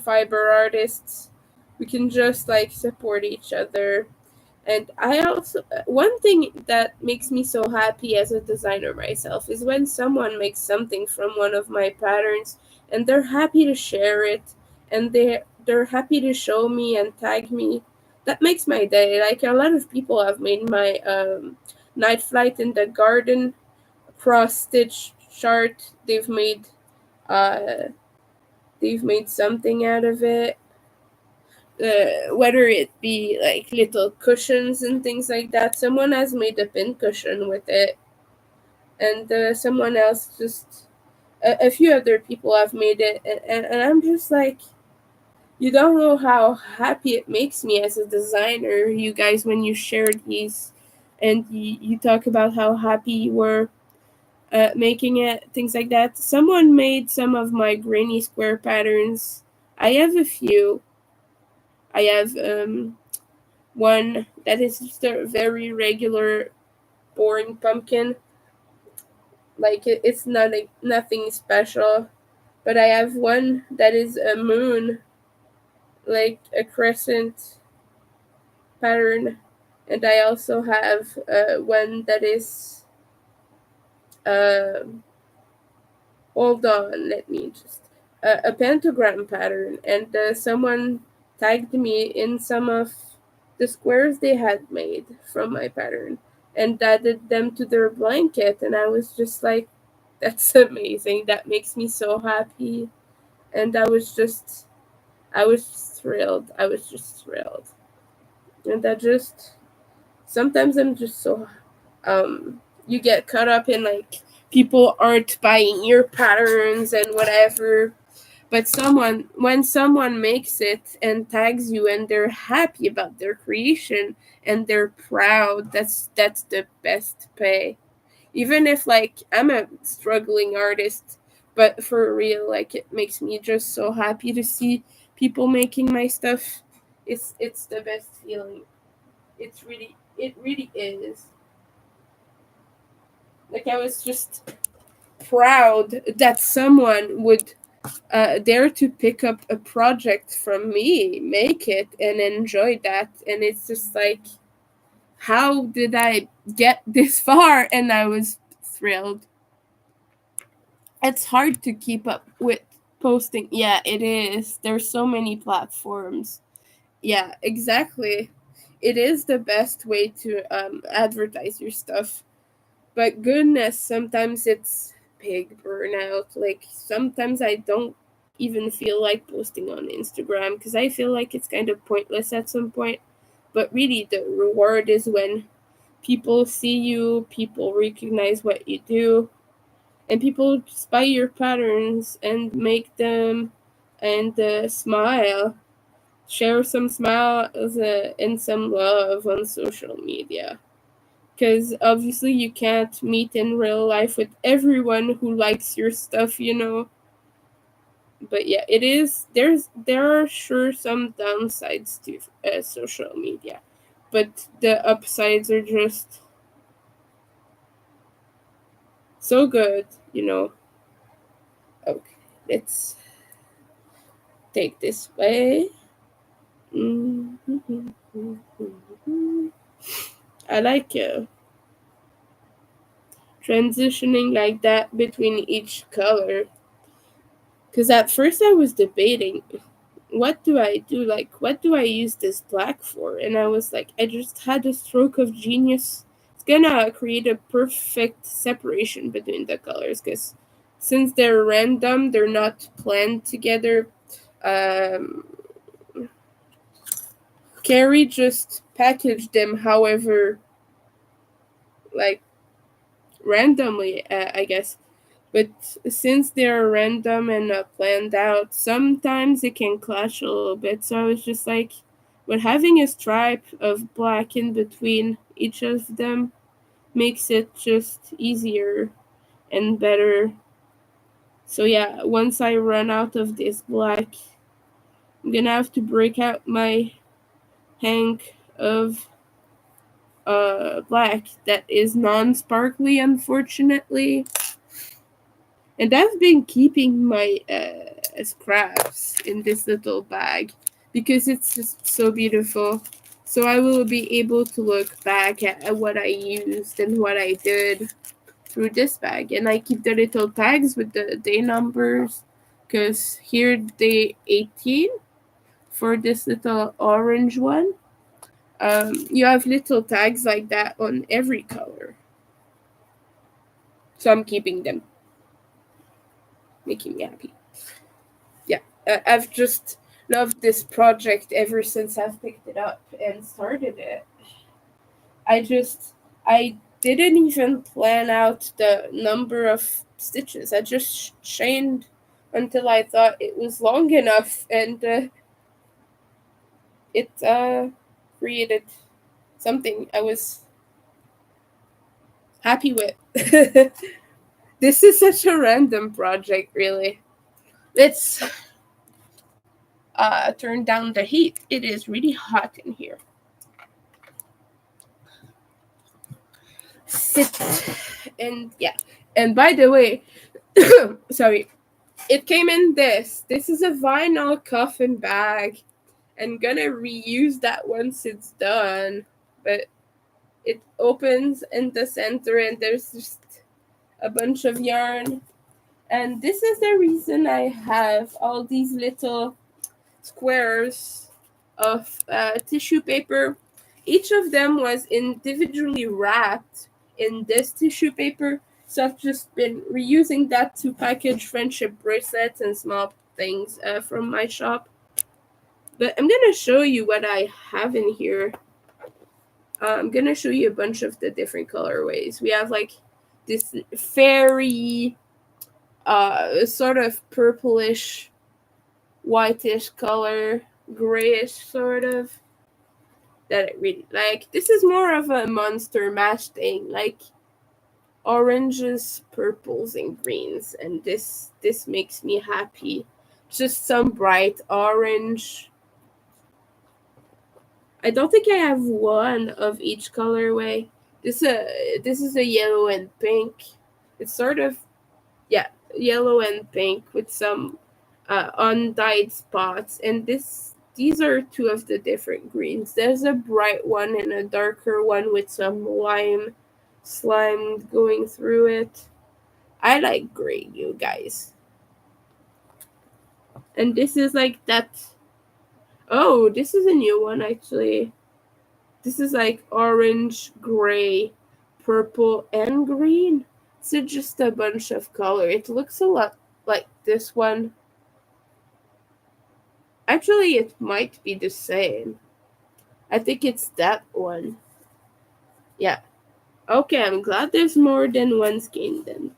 fiber artists, we can just like support each other. And I also, one thing that makes me so happy as a designer myself is when someone makes something from one of my patterns and they're happy to share it, and they're happy to show me and tag me. That makes my day. Like a lot of people have made my night flight in the garden cross stitch chart. Uh they've made something out of it, whether it be like little cushions and things like that. Someone has made a pin cushion with it, and someone else just a few other people have made it, and I'm just like, you don't know how happy it makes me as a designer, you guys, when you share these and you talk about how happy you were making it, things like that. Someone made some of my granny square patterns. I have a few. I have one that is just a very regular, boring pumpkin. Like it's not nothing special. But I have one that is a moon, like a crescent pattern, and I also have one that is. Uh, Hold on, let me just. A pentagram pattern, and someone tagged me in some of the squares they had made from my pattern and added them to their blanket, and I was just like, that's amazing. That makes me so happy. And I was just thrilled. I was just thrilled. And that just, sometimes I'm just so, you get caught up in like, people aren't buying your patterns and whatever, but when someone makes it and tags you and they're happy about their creation and they're proud, that's the best pay. Even if like I'm a struggling artist, but for real, like it makes me just so happy to see people making my stuff. It's the best feeling. It really is. Like, I was just proud that someone would dare to pick up a project from me, make it, and enjoy that. And it's just like, how did I get this far? And I was thrilled. It's hard to keep up with posting. Yeah, it is. There's so many platforms. Yeah, exactly. It is the best way to advertise your stuff. But goodness, sometimes it's big burnout. Like, sometimes I don't even feel like posting on Instagram because I feel like it's kind of pointless at some point. But really, the reward is when people see you, people recognize what you do, and people spy your patterns and make them and smile, share some smiles and some love on social media. Because obviously you can't meet in real life with everyone who likes your stuff, you know. But yeah, it is. There are sure some downsides to social media, but the upsides are just so good, you know. Okay, let's take this way. Mm-hmm. I like transitioning like that between each color. Because at first I was debating, what do I do? Like, what do I use this black for? And I was like, I just had a stroke of genius. It's gonna create a perfect separation between the colors. Because since they're random, they're not planned together. Um, Carrie just packaged them however, like, randomly, I guess. But since they're random and not planned out, sometimes it can clash a little bit. So I was just like, but having a stripe of black in between each of them makes it just easier and better. So yeah, once I run out of this black, I'm gonna have to break out my hank of black that is non-sparkly, unfortunately. And I've been keeping my scraps in this little bag because it's just so beautiful. So I will be able to look back at what I used and what I did through this bag. And I keep the little tags with the day numbers because here day 18 for this little orange one. You have little tags like that on every color. So I'm keeping them, making me happy. Yeah, I've just loved this project ever since I've picked it up and started it. I didn't even plan out the number of stitches. I just chained until I thought it was long enough, and it created something I was happy with. This is such a random project, really. Let's turn down the heat. It is really hot in here. Sit. And yeah. And by the way, sorry, it came in this. This is a vinyl coffin bag. I'm gonna reuse that once it's done. But it opens in the center and there's just a bunch of yarn. And this is the reason I have all these little squares of tissue paper. Each of them was individually wrapped in this tissue paper. So I've just been reusing that to package friendship bracelets and small things from my shop. But I'm going to show you what I have in here. I'm going to show you a bunch of the different colorways. We have like this fairy, sort of purplish, whitish color, grayish sort of, that I really like. This is more of a monster mash thing, like oranges, purples, and greens, and this makes me happy. Just some bright orange. I don't think I have one of each colorway, This is a yellow and pink. It's sort of, yeah, yellow and pink with some undyed spots. And these are two of the different greens. There's a bright one and a darker one with some lime slime going through it. I like green, you guys. And this is like that. Oh, this is a new one actually. This is like orange, gray, purple, and green. It's just a bunch of color. It looks a lot like this one. Actually, it might be the same. I think it's that one. Yeah. Okay, I'm glad there's more than one skin then.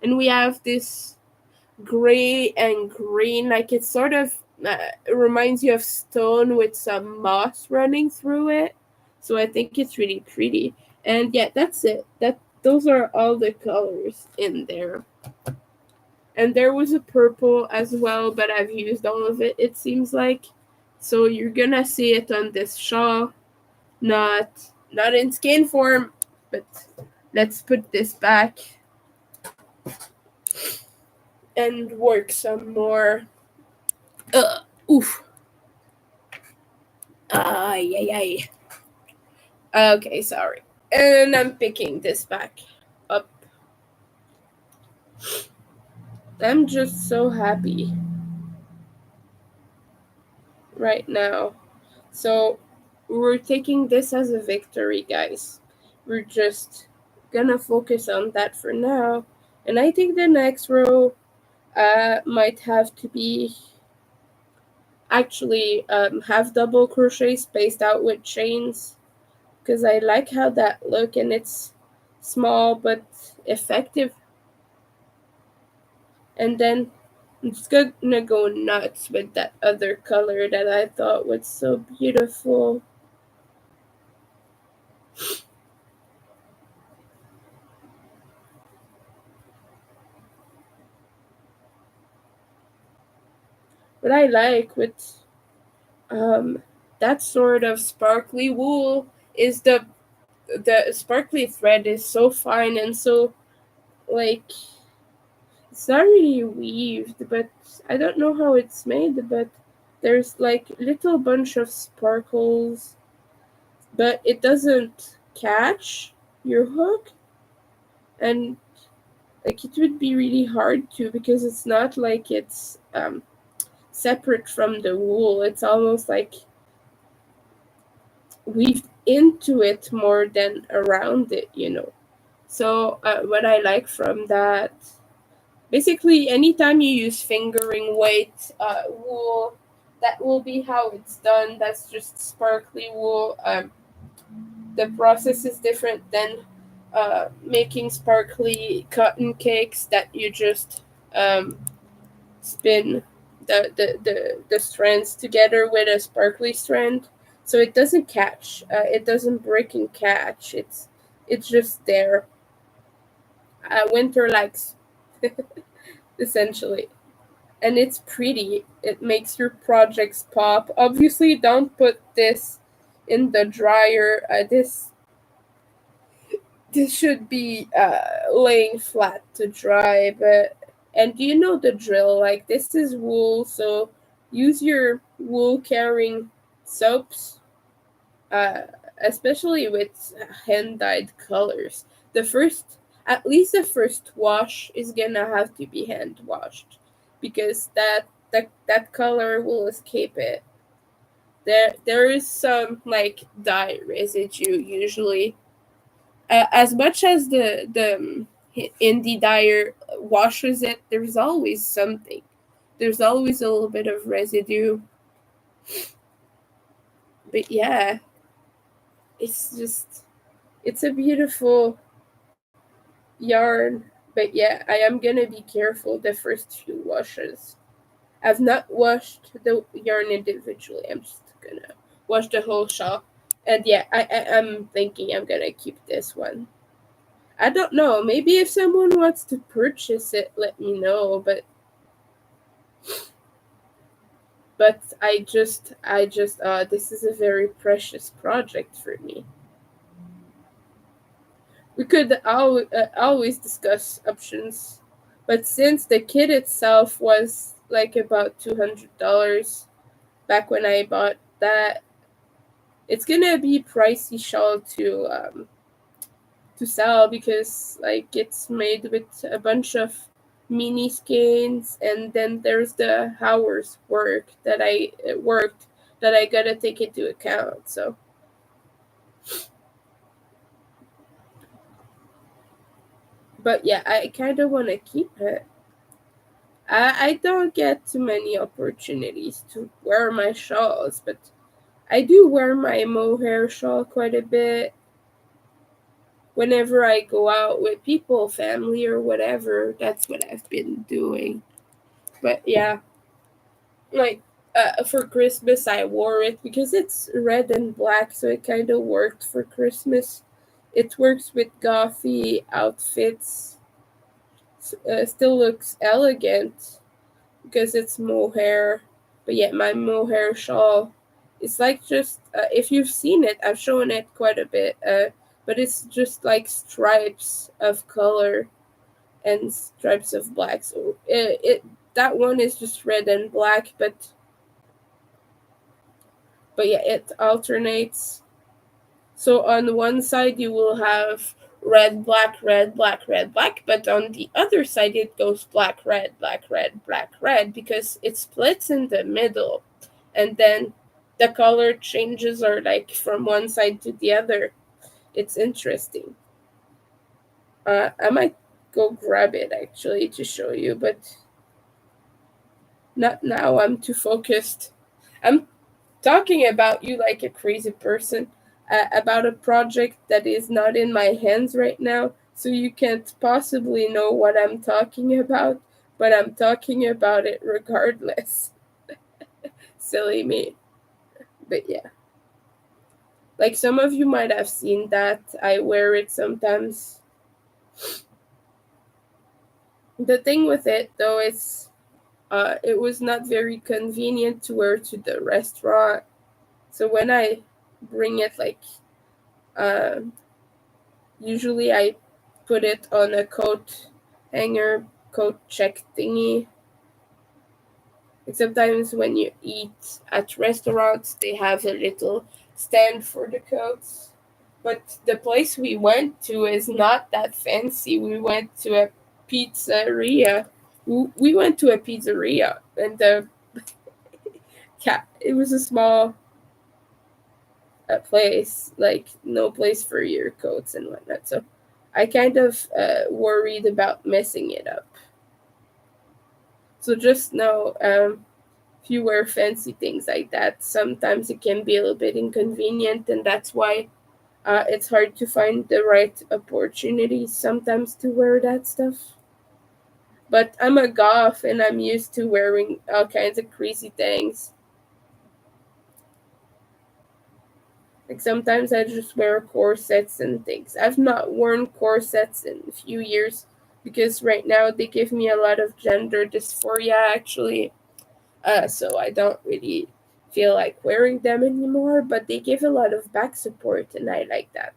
And we have this gray and green, like it sort of reminds you of stone with some moss running through it. So I think it's really pretty. And yeah, that's it. Those are all the colors in there. And there was a purple as well, but I've used all of it, it seems like. So you're gonna see it on this shawl, not in skein form, but let's put this back and work some more. Oof. Ay, ay, ay. Okay, sorry. And I'm picking this back up. I'm just so happy right now. So, we're taking this as a victory, guys. We're just gonna focus on that for now. And I think the next row might have to be actually have double crochet spaced out with chains, because I like how that look, and it's small but effective. And then I'm just gonna go nuts with that other color that I thought was so beautiful. What I like with um, that sort of sparkly wool is the sparkly thread is so fine and so, like, it's not really weaved, but I don't know how it's made, but there's like little bunch of sparkles, but it doesn't catch your hook, and like it would be really hard to, because it's not like it's separate from the wool. It's almost like weaved into it more than around it. So what I like from that, basically anytime you use fingering weight wool, that will be how it's done. That's just sparkly wool. The process is different than making sparkly cotton cakes that you just spin the strands together with a sparkly strand, so it doesn't catch. It doesn't break and catch. It's just there. Winter likes, essentially, and it's pretty. It makes your projects pop. Obviously, don't put this in the dryer. This should be laying flat to dry, but and you know the drill. Like, this is wool, so use your wool carrying soaps, uh, especially with hand dyed colors. The first, at least the first wash is gonna have to be hand washed, because that color will escape it. There is some like dye residue usually. As much as the indie dyer washes it, there's always something. There's always a little bit of residue. But yeah, it's just, it's a beautiful yarn. But yeah, I am gonna be careful the first few washes. I've not washed the yarn individually. I'm just gonna wash the whole shawl. And yeah, I'm thinking I'm gonna keep this one. I don't know. Maybe if someone wants to purchase it, let me know. But I just this is a very precious project for me. We could always discuss options, but since the kit itself was like about $200 back when I bought that, it's gonna be pricey shawl to sell because like it's made with a bunch of mini skeins, and then there's the hours worked that I gotta take into account. So, but yeah, I kind of want to keep it. I don't get too many opportunities to wear my shawls, but I do wear my mohair shawl quite a bit whenever I go out with people, family, or whatever. That's what I've been doing. But yeah, like for Christmas, I wore it because it's red and black, so it kind of worked for Christmas. It works with gothy outfits. Still looks elegant because it's mohair. But yeah, my mohair shawl, it's like just if you've seen it, I've shown it quite a bit. But it's just like stripes of color and stripes of black. So it that one is just red and black, but yeah, it alternates. So on one side you will have red, black, red, black, red, black, but on the other side it goes black, red, black, red, black, red because it splits in the middle, and then the color changes are like from one side to the other. It's interesting. I might go grab it actually to show you, but not now. I'm too focused. I'm talking about you like a crazy person about a project that is not in my hands right now, so you can't possibly know what I'm talking about, but I'm talking about it regardless. Silly me. But yeah, like some of you might have seen that I wear it sometimes. The thing with it though is it was not very convenient to wear to the restaurant. So when I bring it like uh, usually I put it on a coat hanger, coat check thingy. And sometimes when you eat at restaurants, they have a little stand for the coats. But the place we went to is not that fancy. We went to a pizzeria. We went to a pizzeria, and the it was a small place, like no place for your coats and whatnot. So I kind of worried about messing it up. So just know, if you wear fancy things like that, sometimes it can be a little bit inconvenient, and that's why it's hard to find the right opportunities sometimes to wear that stuff. But I'm a goth, and I'm used to wearing all kinds of crazy things. Like sometimes I just wear corsets and things. I've not worn corsets in a few years because right now they give me a lot of gender dysphoria actually. So I don't really feel like wearing them anymore, but they give a lot of back support and I like that.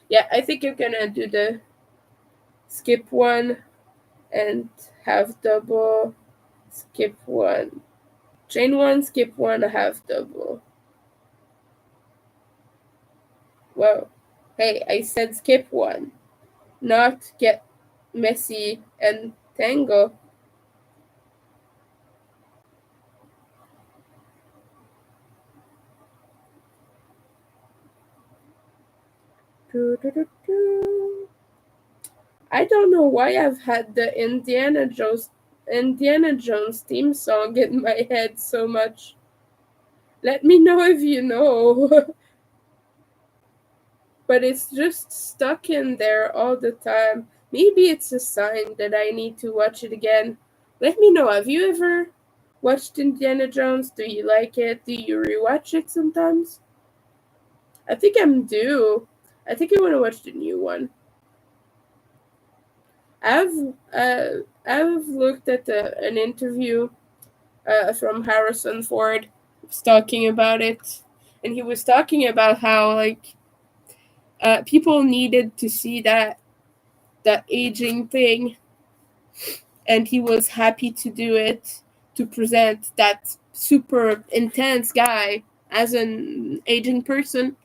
Yeah, I think you're gonna do the skip one and have double, skip one. Chain one, skip one, have double. Whoa. Hey, I said skip one, not get messy and tangle. Doo, doo, doo, doo. I don't know why I've had the Indiana Jones theme song in my head so much. Let me know if you know. But it's just stuck in there all the time. Maybe it's a sign that I need to watch it again. Let me know. Have you ever watched Indiana Jones? Do you like it? Do you rewatch it sometimes? I think I'm due. I think I want to watch the new one. I've looked at an interview from Harrison Ford was talking about it, and he was talking about how like People needed to see that aging thing, and he was happy to do it, to present that super intense guy as an aging person.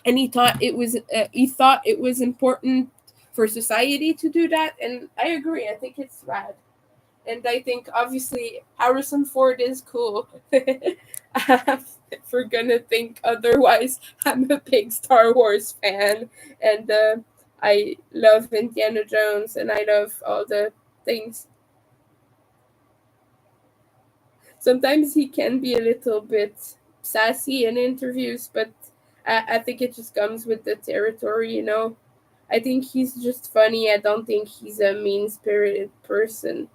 And he thought it was important for society to do that, and I agree. I think it's rad. And I think obviously Harrison Ford is cool. If we're gonna think otherwise, I'm a big Star Wars fan, and I love Indiana Jones, and I love all the things. Sometimes he can be a little bit sassy in interviews, but I think it just comes with the territory. I think he's just funny. I don't think he's a mean spirited person.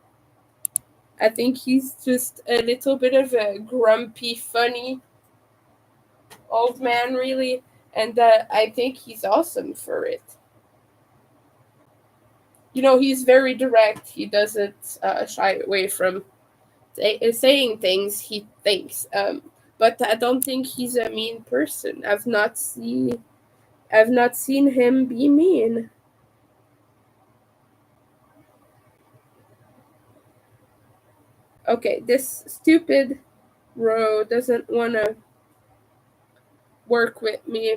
I think he's just a little bit of a grumpy, funny old man, really, and I think he's awesome for it. He's very direct. He doesn't shy away from saying things he thinks. But I don't think he's a mean person. I've not seen him be mean. Okay, this stupid row doesn't want to work with me.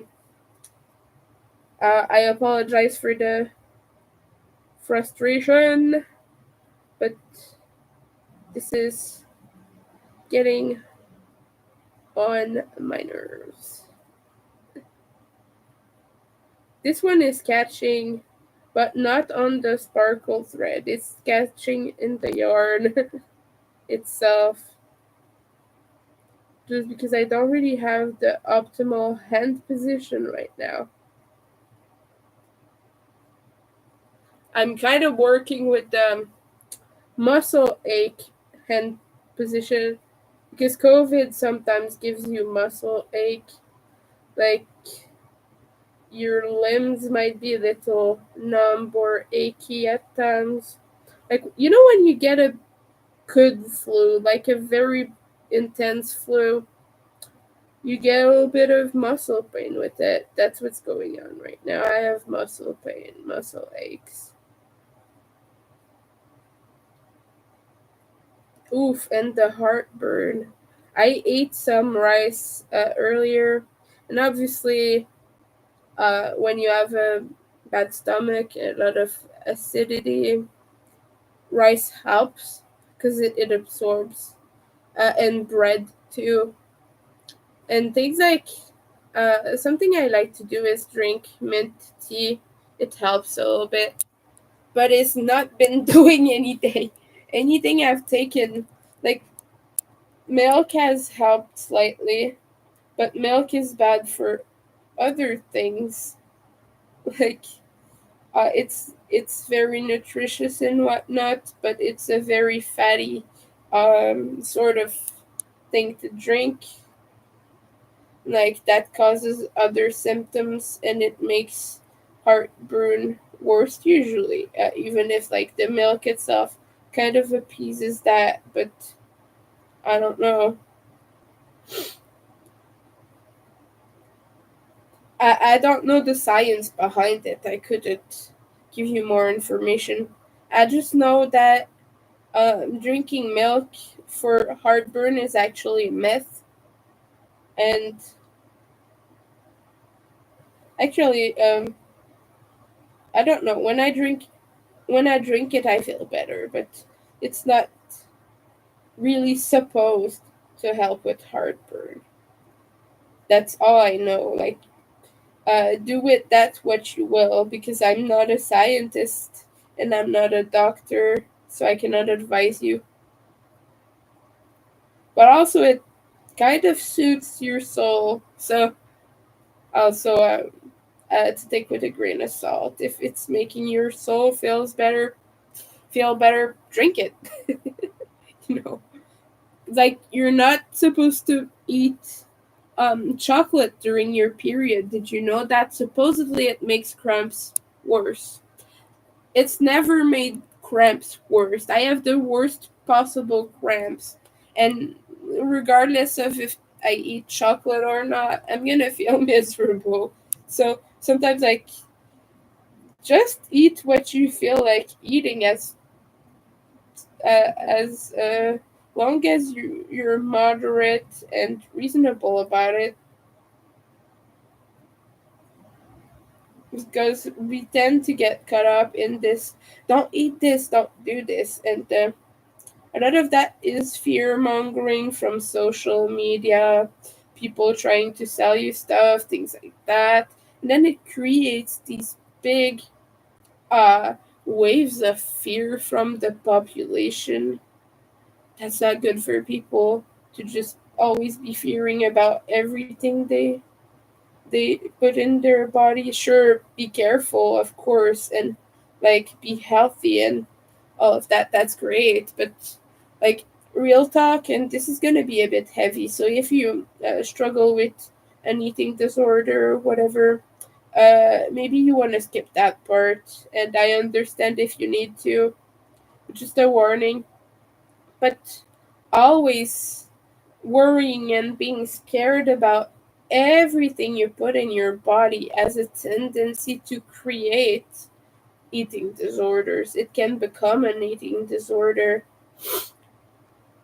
I apologize for the frustration, but this is getting on my nerves. This one is catching, but not on the sparkle thread. It's catching in the yarn itself. Just because I don't really have the optimal hand position right now. I'm kind of working with the muscle ache hand position, because COVID sometimes gives you muscle ache. Like, your limbs might be a little numb or achy at times. Like, when you get a good flu, like a very intense flu, you get a little bit of muscle pain with it. That's what's going on right now. I have muscle pain, muscle aches. Oof, and the heartburn. I ate some rice earlier, and obviously, when you have a bad stomach, a lot of acidity, rice helps because it absorbs, and bread too. And things like something I like to do is drink mint tea. It helps a little bit, but it's not been doing anything. Anything I've taken, like milk, has helped slightly, but milk is bad for other things. Like, it's very nutritious and whatnot, but it's a very fatty sort of thing to drink. Like, that causes other symptoms, and it makes heartburn worse usually. Even if like the milk itself kind of appeases that, but I don't know. I don't know the science behind it. I couldn't give you more information. I just know that drinking milk for heartburn is actually a myth. And actually, I don't know. When I drink it, I feel better, but it's not really supposed to help with heartburn. That's all I know. Like, do with that what you will, because I'm not a scientist and I'm not a doctor, so I cannot advise you. But also, it kind of suits your soul, so also to take with a grain of salt. If it's making your soul feel better, drink it. you know, like, you're not supposed to eat chocolate during your period. Did you know that? Supposedly, it makes cramps worse. It's never made cramps worse. I have the worst possible cramps, and regardless of if I eat chocolate or not, I'm gonna feel miserable. So sometimes like just eat what you feel like eating as long as you're moderate and reasonable about it, because we tend to get caught up in this don't eat this, don't do this, and a lot of that is fear mongering from social media, people trying to sell you stuff, things like that. And then it creates these big uh, waves of fear from the population. That's not good for people to just always be fearing about everything they put in their body. Sure, be careful, of course, and like be healthy and all of that. That's great, but like real talk, and this is gonna be a bit heavy. So if you struggle with an eating disorder or whatever, maybe you want to skip that part. And I understand if you need to. Just a warning, but always worrying and being scared about everything you put in your body has a tendency to create eating disorders. It can become an eating disorder.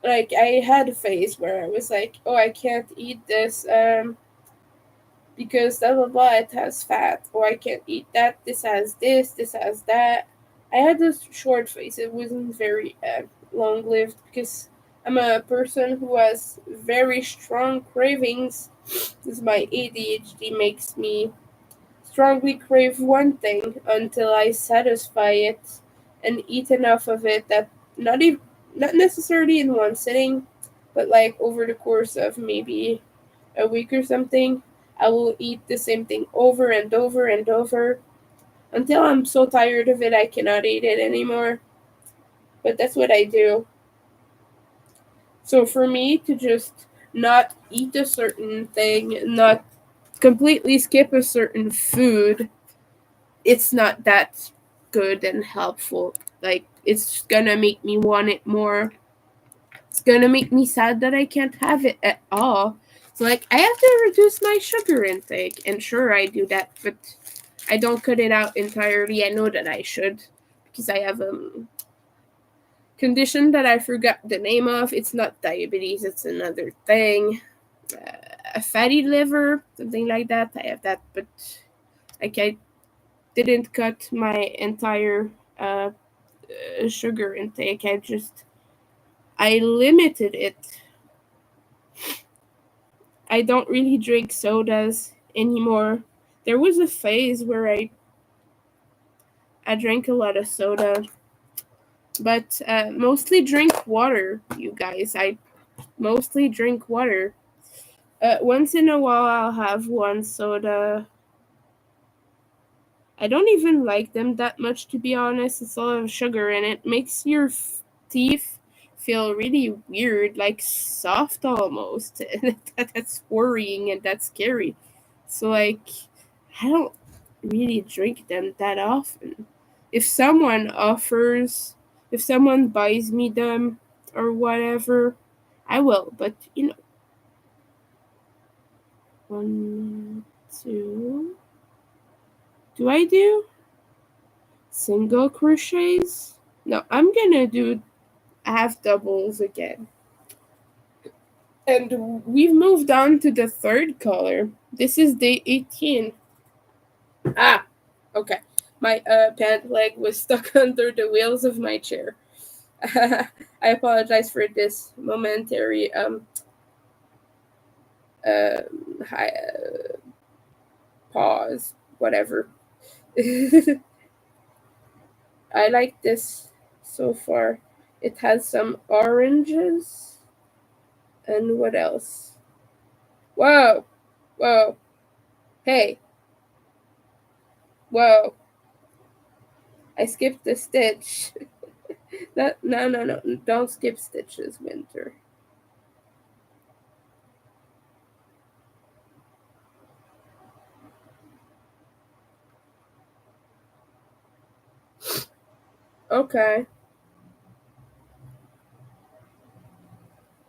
Like I had a phase where I was like, "Oh, I can't eat this because blah blah blah, it has fat. Or I can't eat that. This has this. This has that." I had this short phase. It wasn't very long lived because I'm a person who has very strong cravings. Because my ADHD makes me strongly crave one thing until I satisfy it and eat enough of it that not necessarily in one sitting, but like over the course of maybe a week or something, I will eat the same thing over and over and over until I'm so tired of it I cannot eat it anymore. But that's what I do. So for me to just not eat a certain thing, not completely skip a certain food, it's not that good and helpful. Like it's gonna make me want it more. It's gonna make me sad that I can't have it at all. So like I have to reduce my sugar intake, and sure I do that, but I don't cut it out entirely. I know that I should because I have a condition that I forgot the name of. It's not diabetes, it's another thing. A fatty liver, something like that. I have that, but like I didn't cut my entire sugar intake. I limited it. I don't really drink sodas anymore. There was a phase where I drank a lot of soda, but mostly drink water, you guys. I mostly drink water. Once in a while, I'll have one soda. I don't even like them that much, to be honest. It's a lot of sugar and it makes your teeth feel really weird, like soft almost. And that's worrying and that's scary. So, like, I don't really drink them that often. If someone offers, if someone buys me them or whatever, I will. But, one, two. Do I do single crochets? No, I'm gonna do half doubles again. And we've moved on to the third color. This is day 18. Ah, okay. My pant leg was stuck under the wheels of my chair. I apologize for this momentary hi, pause, whatever. I like this so far. It has some oranges. And what else? Whoa! Whoa! Hey! Whoa! I skipped a stitch. No. Don't skip stitches, Winter. Okay.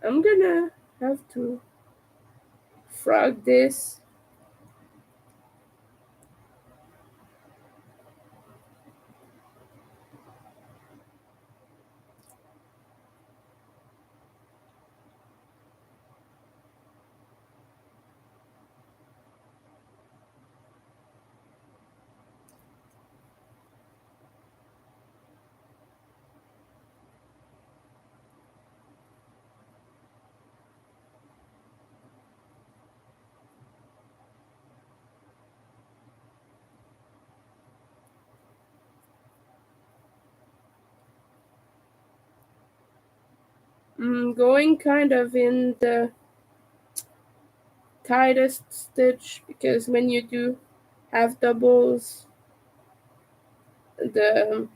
I'm gonna have to frog this. going kind of in the tightest stitch, because when you do half doubles, the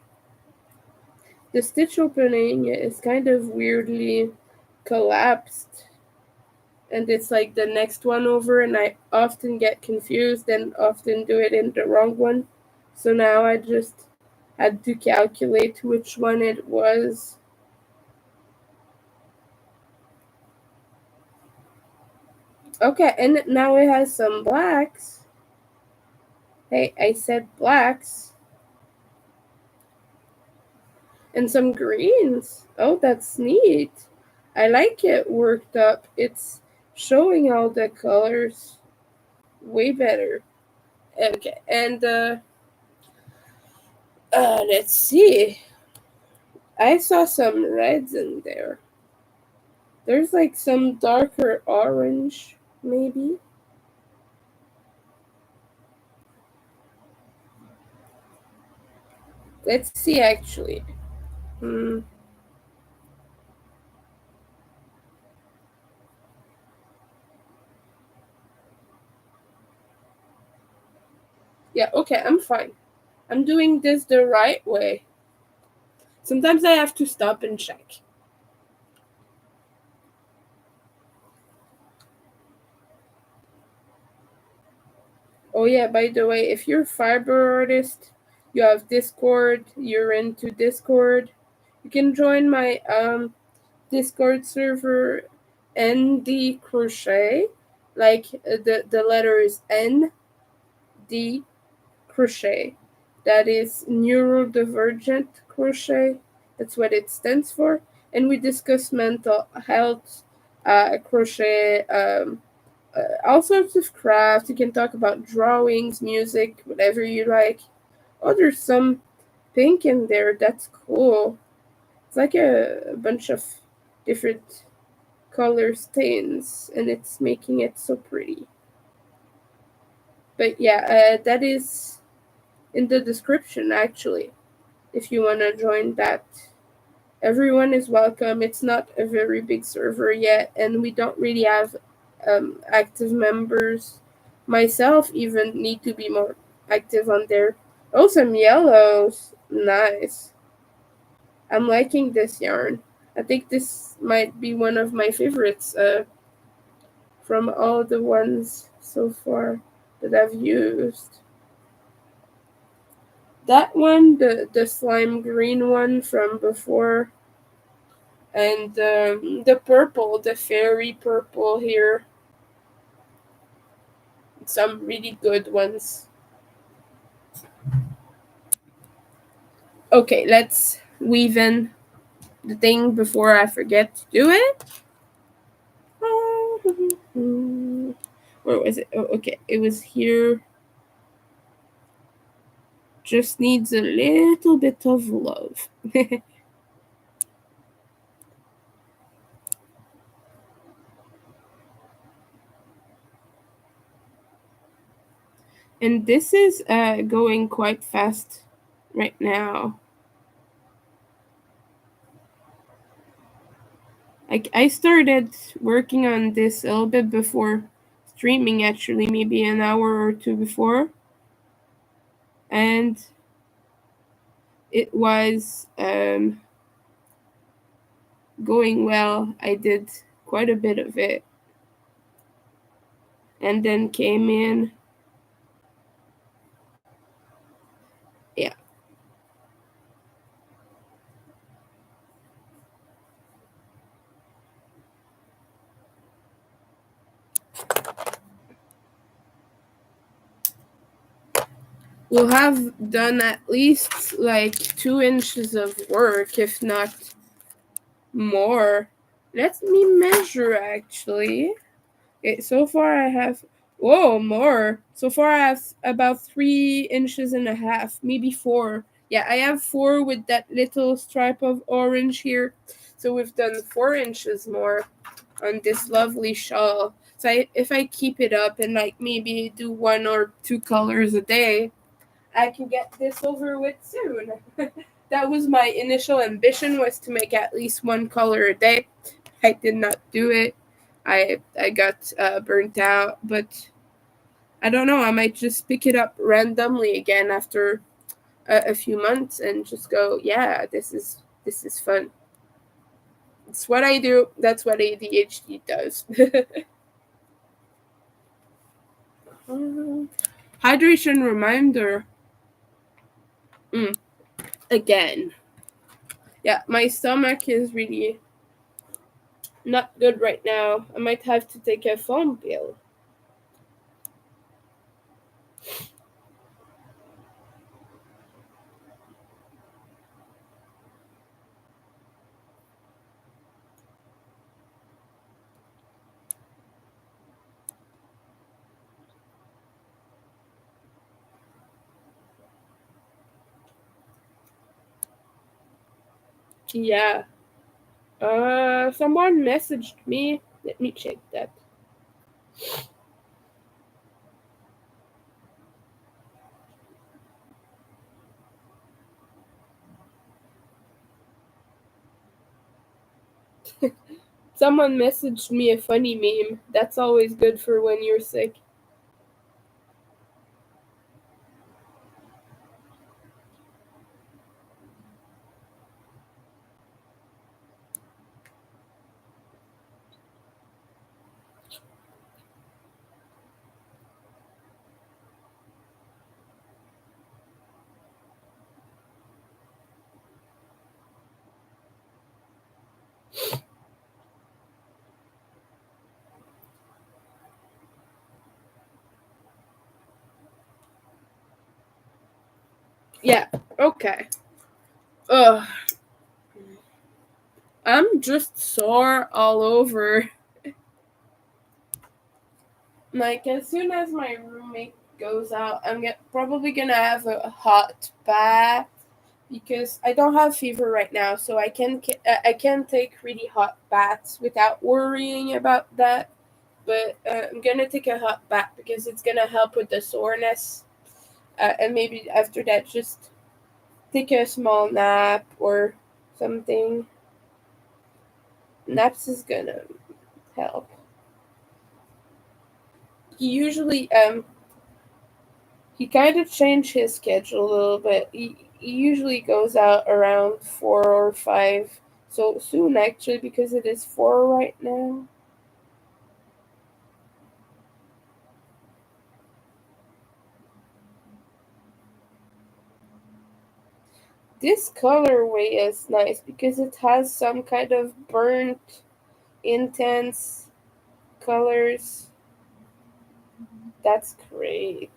the stitch opening is kind of weirdly collapsed, and it's like the next one over, and I often get confused and often do it in the wrong one. So now I just had to calculate which one it was. Okay, and now it has some blacks. Hey, I said blacks. And some greens. Oh, that's neat. I like it worked up. It's showing all the colors way better. Okay, and let's see. I saw some reds in there. There's like some darker orange, maybe. Let's see, actually. Hmm. Yeah, okay, I'm fine. I'm doing this the right way. Sometimes I have to stop and check. Oh yeah, by the way, if you're a fiber artist, you have Discord, you're into Discord, you can join my Discord server ND Crochet. Like the letter is ND Crochet. That is neurodivergent crochet. That's what it stands for. And we discuss mental health, crochet, all sorts of crafts. You can talk about drawings, music, whatever you like. Oh, there's some pink in there. That's cool. It's like a bunch of different color stains, and it's making it so pretty. But yeah, that is in the description actually, if you want to join that. Everyone is welcome. It's not a very big server yet, and we don't really have active members. Myself even need to be more active on there. Oh, some yellows. Nice. I'm liking this yarn. I think this might be one of my favorites from all the ones so far that I've used. That one, the slime green one from before, and the purple, the fairy purple here. Some really good ones. Okay, let's weave in the thing before I forget to do it. Where was it? Oh, okay, it was here. Just needs a little bit of love. And this is going quite fast right now. Like, I started working on this a little bit before streaming, actually, maybe an hour or two before. And it was going well. I did quite a bit of it. And then came in. Yeah. We'll have done at least like 2 inches of work, if not more. Let me measure actually. Okay, so far I have, whoa, more. So far I have about 3 inches and a half, maybe 4. Yeah, I have 4 with that little stripe of orange here. So we've done 4 inches more on this lovely shawl. So if I keep it up and like maybe do 1 or 2 colors a day, I can get this over with soon. That was my initial ambition, was to make at least 1 color a day. I did not do it. I got burnt out, but I don't know. I might just pick it up randomly again after a few months and just go, yeah, this is fun. It's what I do. That's what ADHD does. Hydration reminder. Mm, again. Yeah, my stomach is really not good right now. I might have to take a phone pill. Yeah. Someone messaged me. Let me check that. Someone messaged me a funny meme. That's always good for when you're sick. Yeah. Okay. Ugh. I'm just sore all over. Like as soon as my roommate goes out, probably gonna have a hot bath because I don't have fever right now, so I can take really hot baths without worrying about that. But I'm gonna take a hot bath because it's gonna help with the soreness, and maybe after that just take a small nap or something. Naps is gonna help. He kind of changed his schedule a little bit. He usually goes out around 4 or 5, so soon actually because it is 4 right now. This colorway is nice because it has some kind of burnt, intense colors. That's great.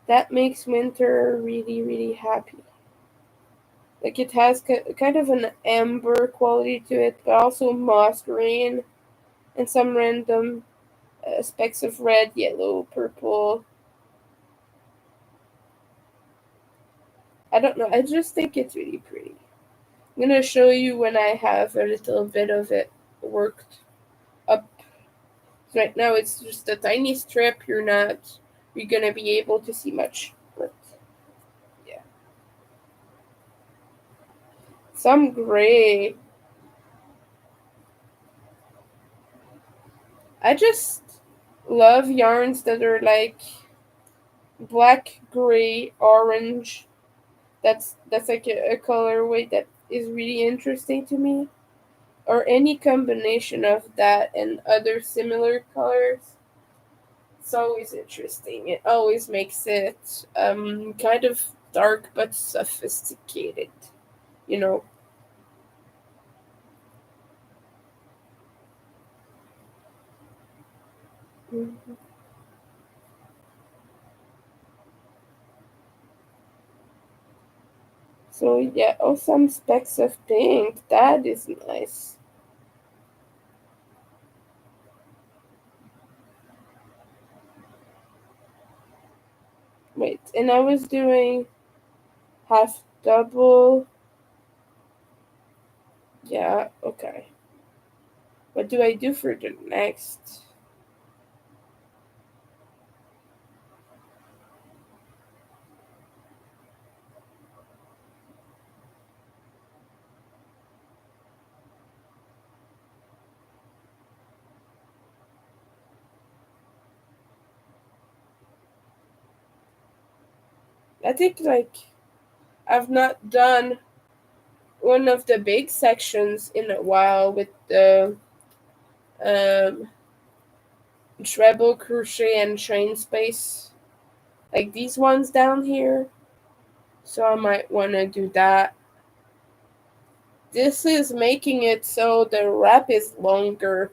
That makes winter really, really happy. Like it has kind of an amber quality to it, but also moss green and some random specks of red, yellow, purple. I don't know. I just think it's really pretty. I'm gonna show you when I have a little bit of it worked up. So right now it's just a tiny strip. You're gonna be able to see much. But yeah, some gray. I just love yarns that are like black, gray, orange. That's like a colorway that is really interesting to me. Or any combination of that and other similar colors. It's always interesting. It always makes it kind of dark but sophisticated, you know. Mhm. So yeah, oh, some specks of pink. That is nice. Wait, and I was doing half double. Yeah, okay. What do I do for the next? I think like I've not done one of the big sections in a while with the um, treble crochet and chain space, like these ones down here. So I might want to do that. This is making it so the wrap is longer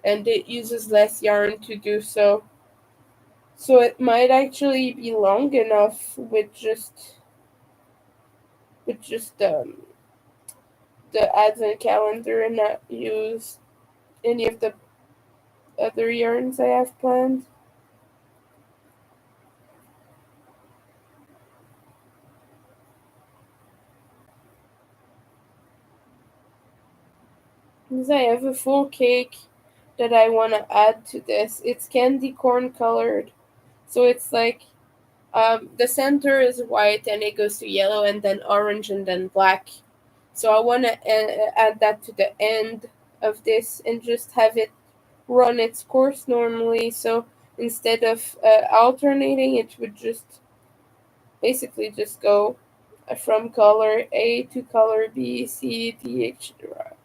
and it uses less yarn to do so. So it might actually be long enough with just the advent calendar and not use any of the other yarns I have planned. Because I have a full cake that I want to add to this. It's candy corn colored. So it's like the center is white and it goes to yellow and then orange and then black. So I want to add that to the end of this and just have it run its course normally. So instead of alternating, it would just basically just go from color A to color B, C, D, etc.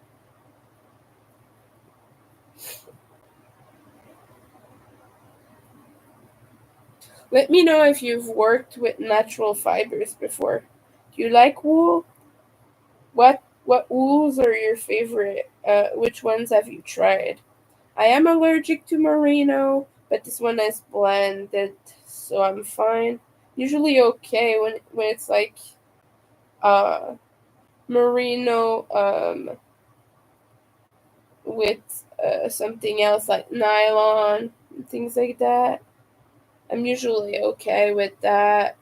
Let me know if you've worked with natural fibers before. Do you like wool? What wools are your favorite? Which ones have you tried? I am allergic to merino, but this one is blended, so I'm fine. Usually okay when it's like uh merino with something else like nylon and things like that. I'm usually okay with that.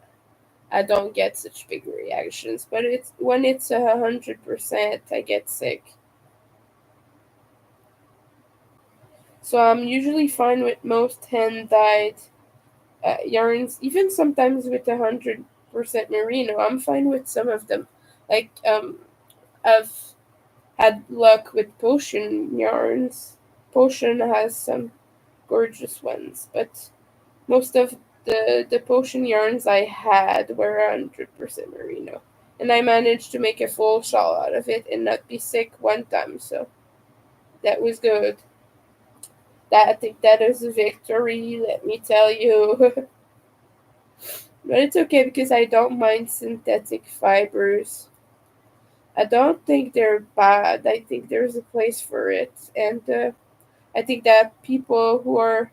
I don't get such big reactions, but it's when it's 100%, I get sick. So I'm usually fine with most hand dyed yarns, even sometimes with 100% merino. I'm fine with some of them. Like I've had luck with potion yarns. Potion has some gorgeous ones, but most of the potion yarns I had were 100% merino. And I managed to make a full shawl out of it and not be sick one time, so that was good. That I think that is a victory, let me tell you. But it's okay because I don't mind synthetic fibers. I don't think they're bad. I think there's a place for it. And I think that people who are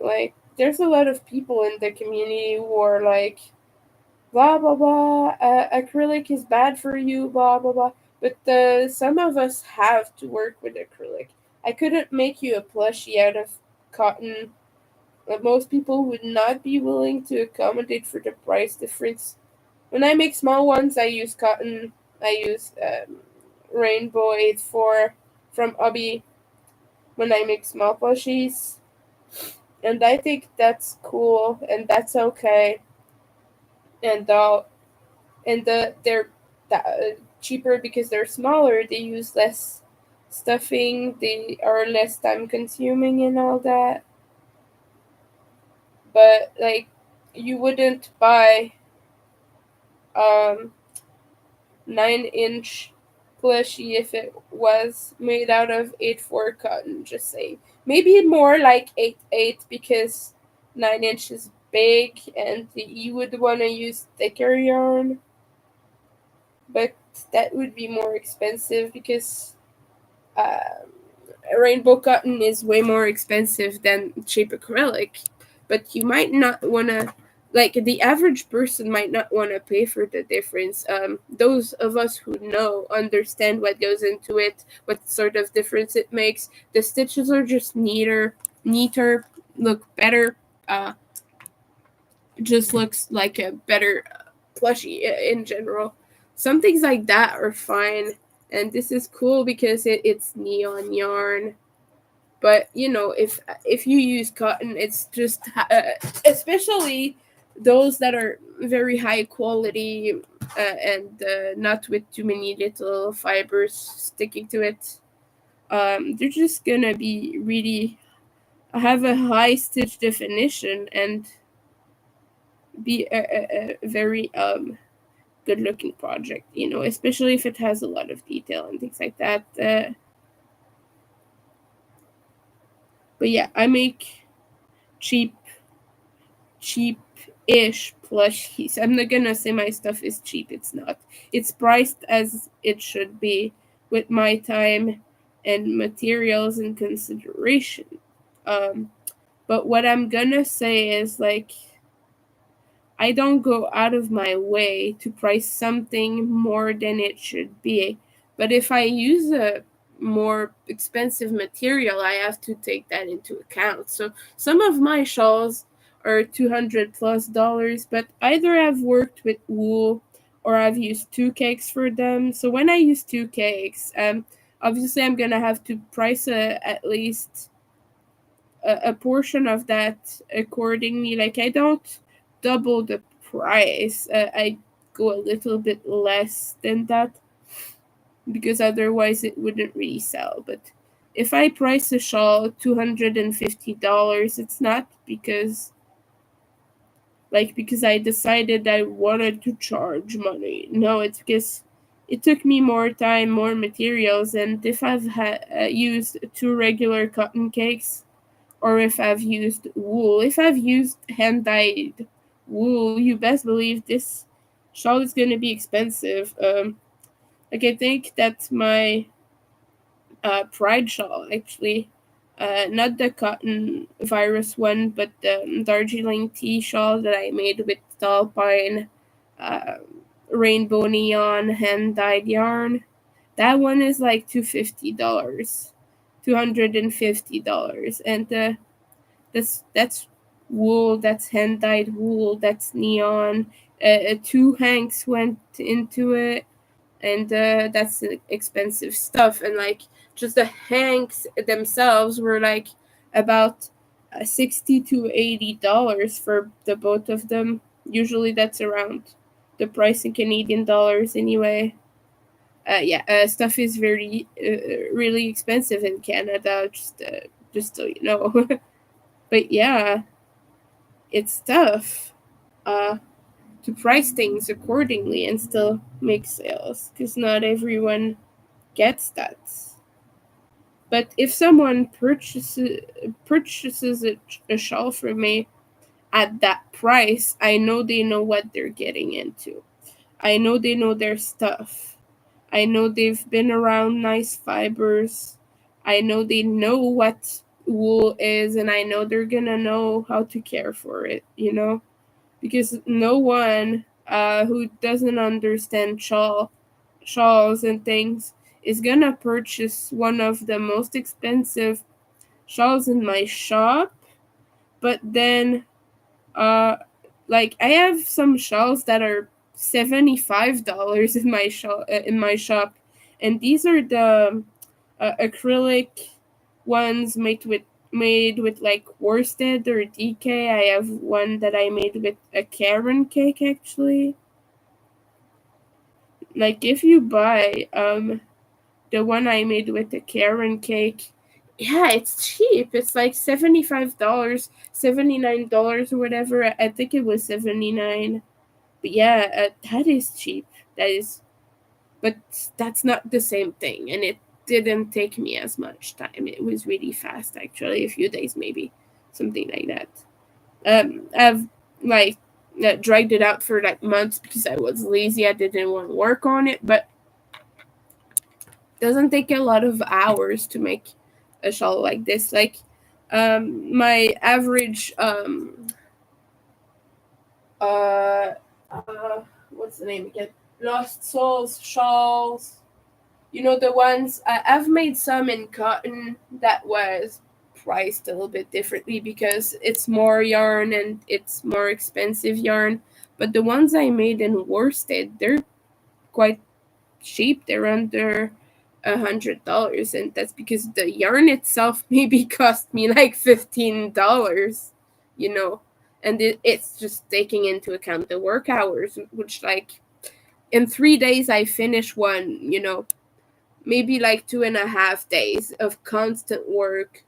like, there's a lot of people in the community who are like, blah, blah, blah, acrylic is bad for you, blah, blah, blah. But some of us have to work with acrylic. I couldn't make you a plushie out of cotton. But most people would not be willing to accommodate for the price difference. When I make small ones, I use cotton. I use Rainbow 84 from Obi when I make small plushies. And I think that's cool and that's okay. And they're cheaper because they're smaller. They use less stuffing. They are less time consuming and all that. But like, you wouldn't buy um 9-inch plushie if it was made out of 8-4 cotton, just saying. Maybe more like 8-8 because 9-inch is big and you would want to use thicker yarn, but that would be more expensive because um, rainbow cotton is way more expensive than cheap acrylic. But you might not want to, like, the average person might not want to pay for the difference. Those of us who know understand what goes into it, what sort of difference it makes. The stitches are just neater, look better. Uh, just looks like a better plushie in general. Some things like that are fine, and this is cool because it's neon yarn. But if you use cotton, it's just especially those that are very high quality and not with too many little fibers sticking to it. They're just gonna be really have a high stitch definition, and be a very good looking project, especially if it has a lot of detail and things like that. But yeah, I make cheap cheap-ish plushies. I'm not gonna say my stuff is cheap. It's not. It's priced as it should be, with my time and materials in consideration. Um, but what I'm gonna say is, like, I don't go out of my way to price something more than it should be. But if I use a more expensive material, I have to take that into account. So some of my shawls are $200 plus, but either I've worked with wool or I've used two cakes for them. So when I use two cakes, obviously I'm gonna have to price at least a portion of that accordingly. Like, I don't double the price. I go a little bit less than that because otherwise it wouldn't really sell. But if I price a shawl $250, it's not because I decided I wanted to charge money. No, it's because it took me more time, more materials, and if I've used two regular cotton cakes, or if I've used wool. If I've used hand dyed wool, you best believe this shawl is gonna be expensive. Like, I think that's my pride shawl, actually. Not the cotton virus one, but the Darjeeling tea shawl that I made with tall pine, uh, rainbow neon hand dyed yarn. That one is like $250, $250, and that's wool, that's hand dyed wool, that's neon. Two hanks went into it, and that's expensive stuff. And like, just the hanks themselves were like about $60 to $80 for the both of them. Usually that's around the price in Canadian dollars anyway. Yeah, stuff is very really expensive in Canada. Just so you know. But yeah, it's tough uh, to price things accordingly and still make sales because not everyone gets that. But if someone purchases a shawl from me at that price, I know they know what they're getting into. I know they know their stuff. I know they've been around nice fibers. I know they know what wool is, and I know they're gonna know how to care for it. Because no one who doesn't understand shawls and things is gonna purchase one of the most expensive shawls in my shop. But then, uh, like, I have some shawls that are $75 in my shop, and these are the acrylic ones made with like worsted or DK. I have one that I made with a Karen cake, actually. Like, if you buy the one I made with the Karen cake, yeah, it's cheap. It's like $75, $79 or whatever. I think it was 79. But yeah, that is cheap. That is, but that's not the same thing, and it didn't take me as much time. It was really fast, actually, a few days maybe, something like that. I've like dragged it out for like months because I was lazy. I didn't want to work on it, but it doesn't take a lot of hours to make a shawl like this. Like, my average uh what's the name again? Lost Souls shawls. The ones I've made some in cotton that was priced a little bit differently because it's more yarn and it's more expensive yarn. But the ones I made in worsted, they're quite cheap. They're under $100, and that's because the yarn itself maybe cost me like $15. You know, and it's just taking into account the work hours, which, like, in 3 days I finish one. Maybe like 2.5 days of constant work,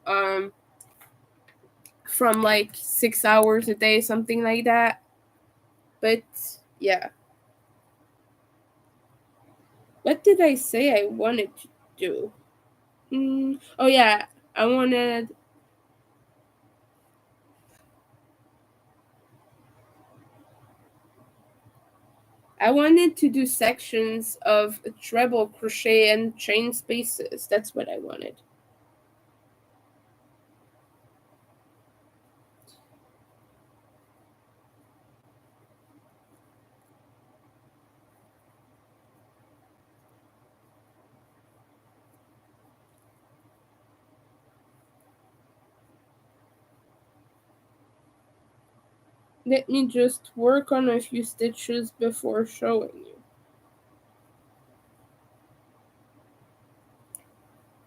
from like 6 hours a day, something like that. But yeah. What did I say I wanted to do? Oh yeah, I wanted I wanted to do sections of treble crochet and chain spaces. That's what I wanted. Let me just work on a few stitches before showing you.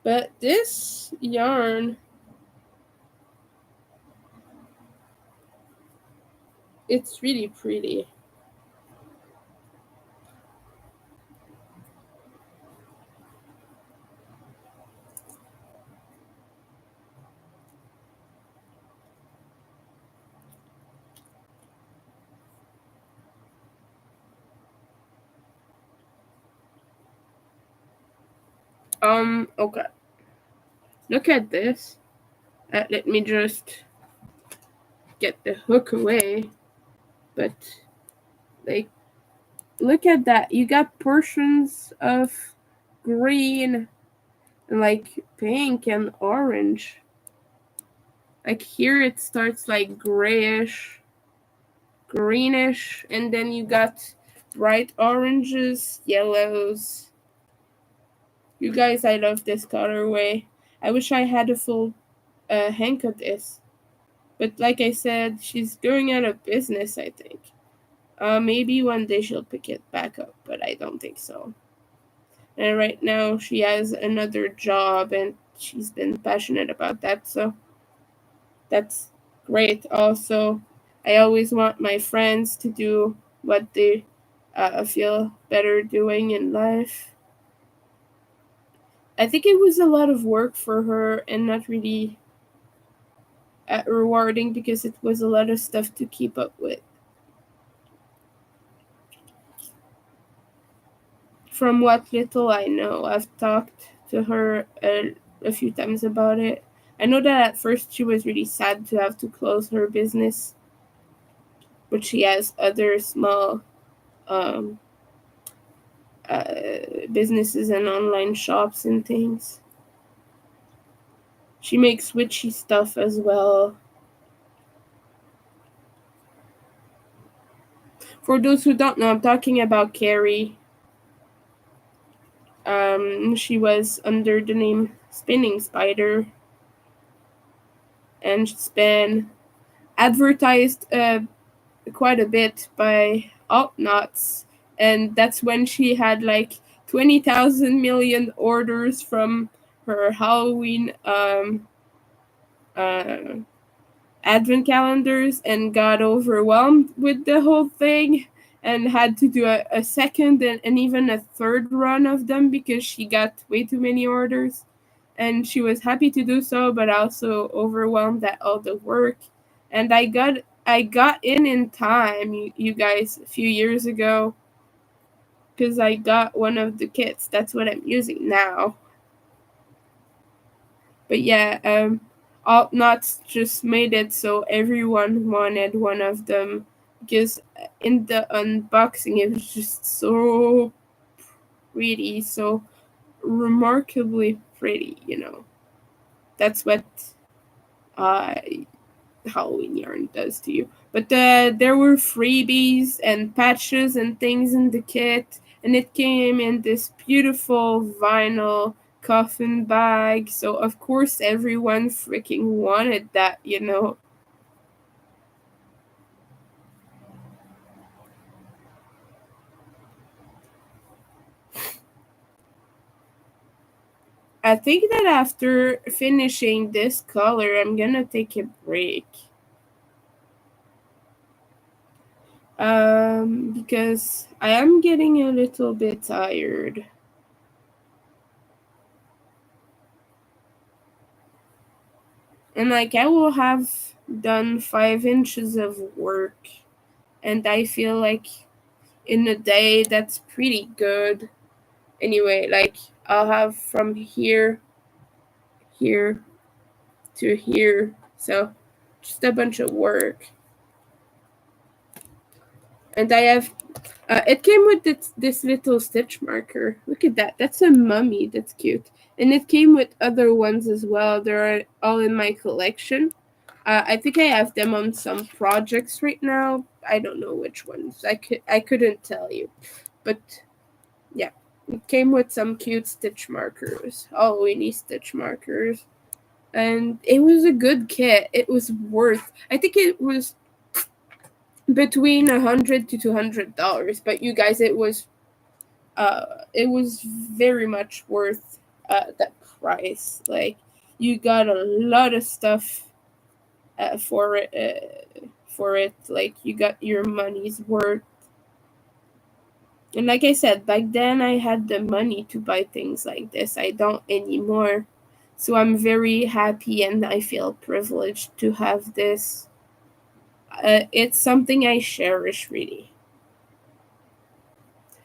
But this yarn, it's really pretty. Okay. Look at this. Let me just get the hook away. But, like, look at that. You got portions of green, like pink and orange. Like here it starts like grayish, greenish, and then you got bright oranges, yellows. You guys, I love this colorway. I wish I had a full hank of this. But like I said, she's going out of business, I think. Maybe one day she'll pick it back up, but I don't think so. And right now she has another job and she's been passionate about that, so that's great. Also, I always want my friends to do what they feel better doing in life. I think it was a lot of work for her and not really rewarding because it was a lot of stuff to keep up with. From what little I know, I've talked to her a few times about it. I know that at first she was really sad to have to close her business, but she has other small um, businesses and online shops and things. She makes witchy stuff as well. For those who don't know, I'm talking about Carrie. She was under the name Spinning Spider, and she's been advertised quite a bit by Altnuts, and that's when she had like 20,000 million orders from her Halloween uh, advent calendars and got overwhelmed with the whole thing and had to do a second and even a third run of them because she got way too many orders. And she was happy to do so, but also overwhelmed at all the work. And I got in time, you guys, a few years ago, because I got one of the kits. That's what I'm using now. But yeah, Altnuts just made it so everyone wanted one of them because in the unboxing it was just so pretty, so remarkably pretty. That's what uh, Halloween yarn does to you. But there were freebies and patches and things in the kit, and it came in this beautiful vinyl coffin bag. So of course everyone freaking wanted that. I think that after finishing this color, I'm gonna take a break. Because I am getting a little bit tired. And like I will have done 5 inches of work and I feel like in a day that's pretty good. Anyway, like I'll have from here to here, so just a bunch of work. And I have it came with this little stitch marker. Look at that. That's a mummy. That's cute. And it came with other ones as well. They're all in my collection. I think I have them on some projects right now. I don't know which ones. I couldn't tell you. But yeah, it came with some cute stitch markers. Halloween stitch markers. And it was a good kit. It was worth. I think it was between $100 to $200. But you guys, it was very much worth that price. Like you got a lot of stuff for it. Like you got your money's worth. And like I said, back then I had the money to buy things like this. I don't anymore. So I'm very happy and I feel privileged to have this. It's something I cherish really.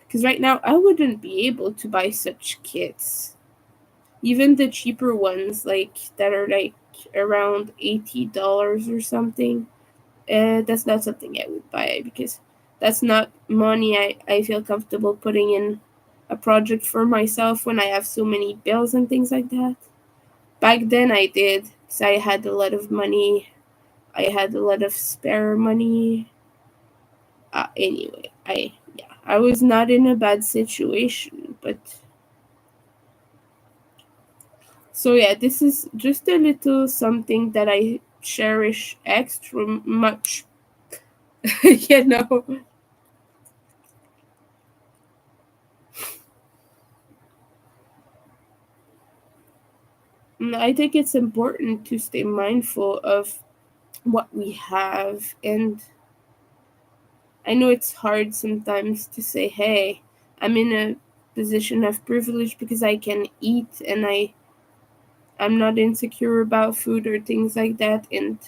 Because right now I wouldn't be able to buy such kits. Even the cheaper ones, like that are like around $80 or something, that's not something I would buy because that's not money I feel comfortable putting in a project for myself when I have so many bills and things like that. Back then I did because I had a lot of money. I had a lot of spare money. Anyway, I was not in a bad situation, but so yeah, this is just a little something that I cherish extra much. you know. I think it's important to stay mindful of what we have, and I know it's hard sometimes to say, "Hey, I'm in a position of privilege because I can eat and I'm not insecure about food or things like that." And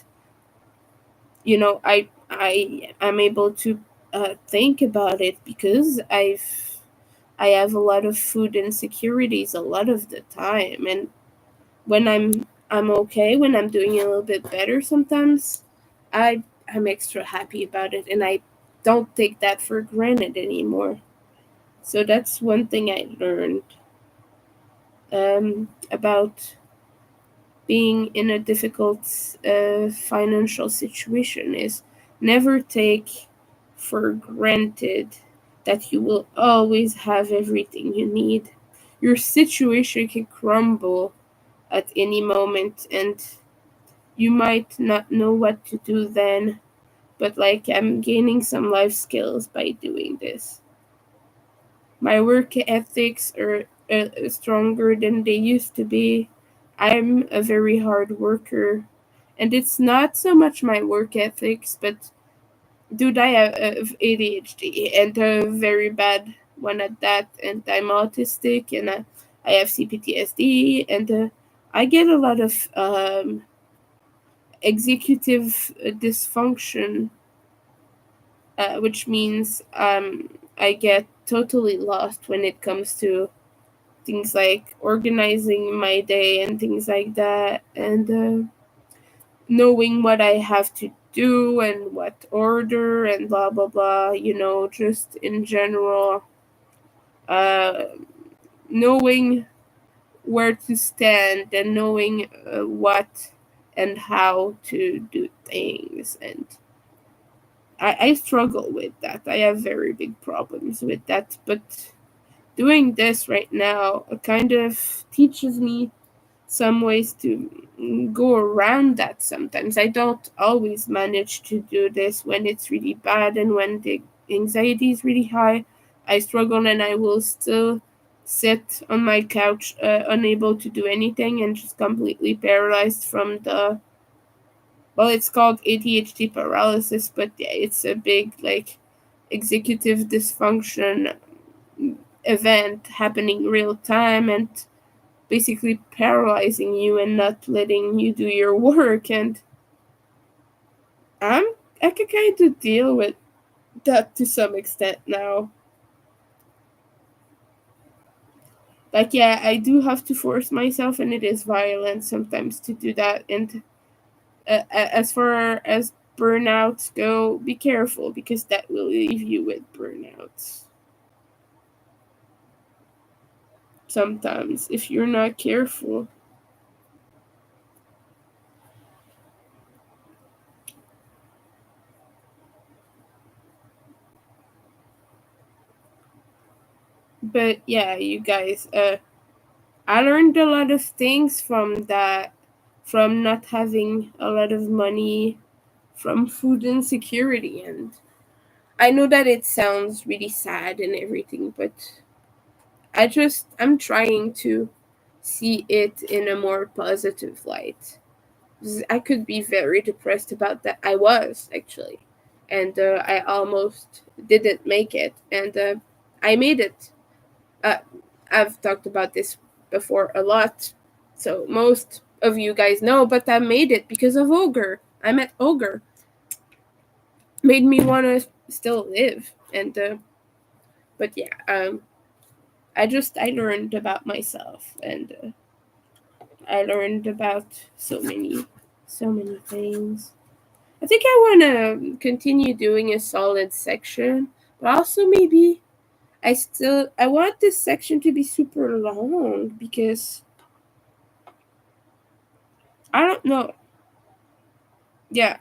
I'm able to think about it because I have a lot of food insecurities a lot of the time, and when I'm okay, when I'm doing a little bit better sometimes, I'm extra happy about it, and I don't take that for granted anymore. So that's one thing I learned about being in a difficult financial situation is never take for granted that you will always have everything you need. Your situation can crumble at any moment, and you might not know what to do then, but like I'm gaining some life skills by doing this. My work ethics are stronger than they used to be. I'm a very hard worker, and it's not so much my work ethics, but dude, I have ADHD and a very bad one at that, and I'm autistic, and I have CPTSD, and I get a lot of executive dysfunction, which means I get totally lost when it comes to things like organizing my day and things like that, and knowing what I have to do and what order and blah blah blah. Just in general, uh, knowing where to stand and knowing what and how to do things. And I struggle with that. I have very big problems with that. But doing this right now kind of teaches me some ways to go around that sometimes. I don't always manage to do this when it's really bad and when the anxiety is really high. I struggle and I will still sit on my couch, unable to do anything and just completely paralyzed from the. Well, it's called ADHD paralysis, but yeah, it's a big, like, executive dysfunction event happening real time and basically paralyzing you and not letting you do your work. And I'm I can kind of deal with that to some extent now. Like, yeah, I do have to force myself, and it is violent sometimes to do that. And as far as burnouts go, be careful because that will leave you with burnouts. Sometimes, if you're not careful. But yeah, you guys, I learned a lot of things from that, from not having a lot of money, from food insecurity. And I know that it sounds really sad and everything, but I'm trying to see it in a more positive light. I could be very depressed about that. I was actually, and I almost didn't make it, and I made it. Uh, I've talked about this before a lot, so most of you guys know. But I made it because of Ogre. I met Ogre, made me want to still live, and but yeah, I learned about myself, and I learned about so many things. I think I want to continue doing a solid section, but also maybe I want this section to be super long because I don't know. Yeah,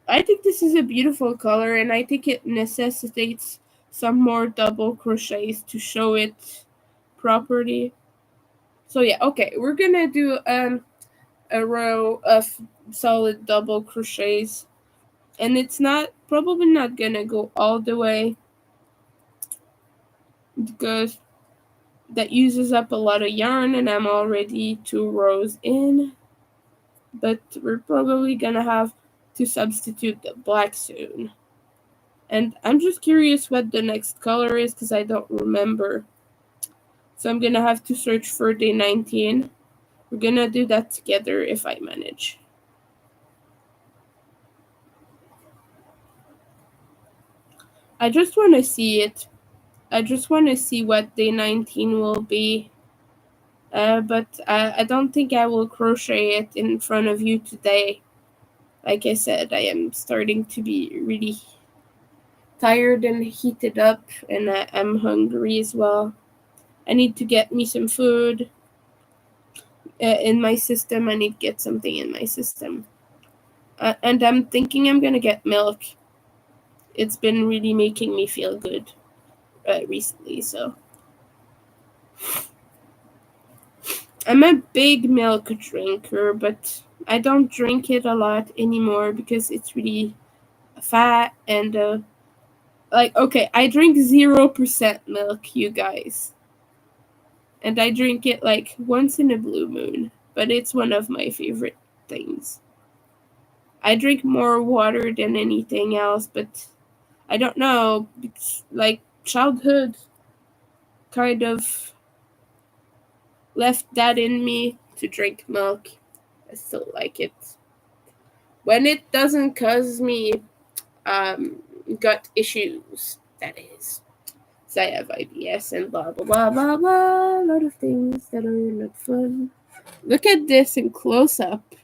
I think this is a beautiful color, and I think it necessitates some more double crochets to show it properly. So yeah, okay, we're gonna do a row of solid double crochets, and it's not probably not gonna go all the way because that uses up a lot of yarn, and I'm already 2 rows in, but we're probably gonna have to substitute the black soon. And I'm just curious what the next color is because I don't remember. So I'm gonna have to search for day 19. We're gonna do that together if I manage. I just want to see it. I just want to see what day 19 will be. But I don't think I will crochet it in front of you today. Like I said, I am starting to be really tired and heated up, and I'm hungry as well. I need to get me some food in my system. I need to get something in my system. And I'm thinking I'm gonna get milk. It's been really making me feel good recently, so. I'm a big milk drinker, but I don't drink it a lot anymore because it's really fat and like okay, I drink 0% milk, you guys. And I drink it like once in a blue moon, but it's one of my favorite things. I drink more water than anything else, but I don't know, like childhood kind of left that in me to drink milk. I still like it. When it doesn't cause me gut issues, that is. So I have IBS and blah blah blah blah blah. A lot of things that are not fun. Look at this in close up.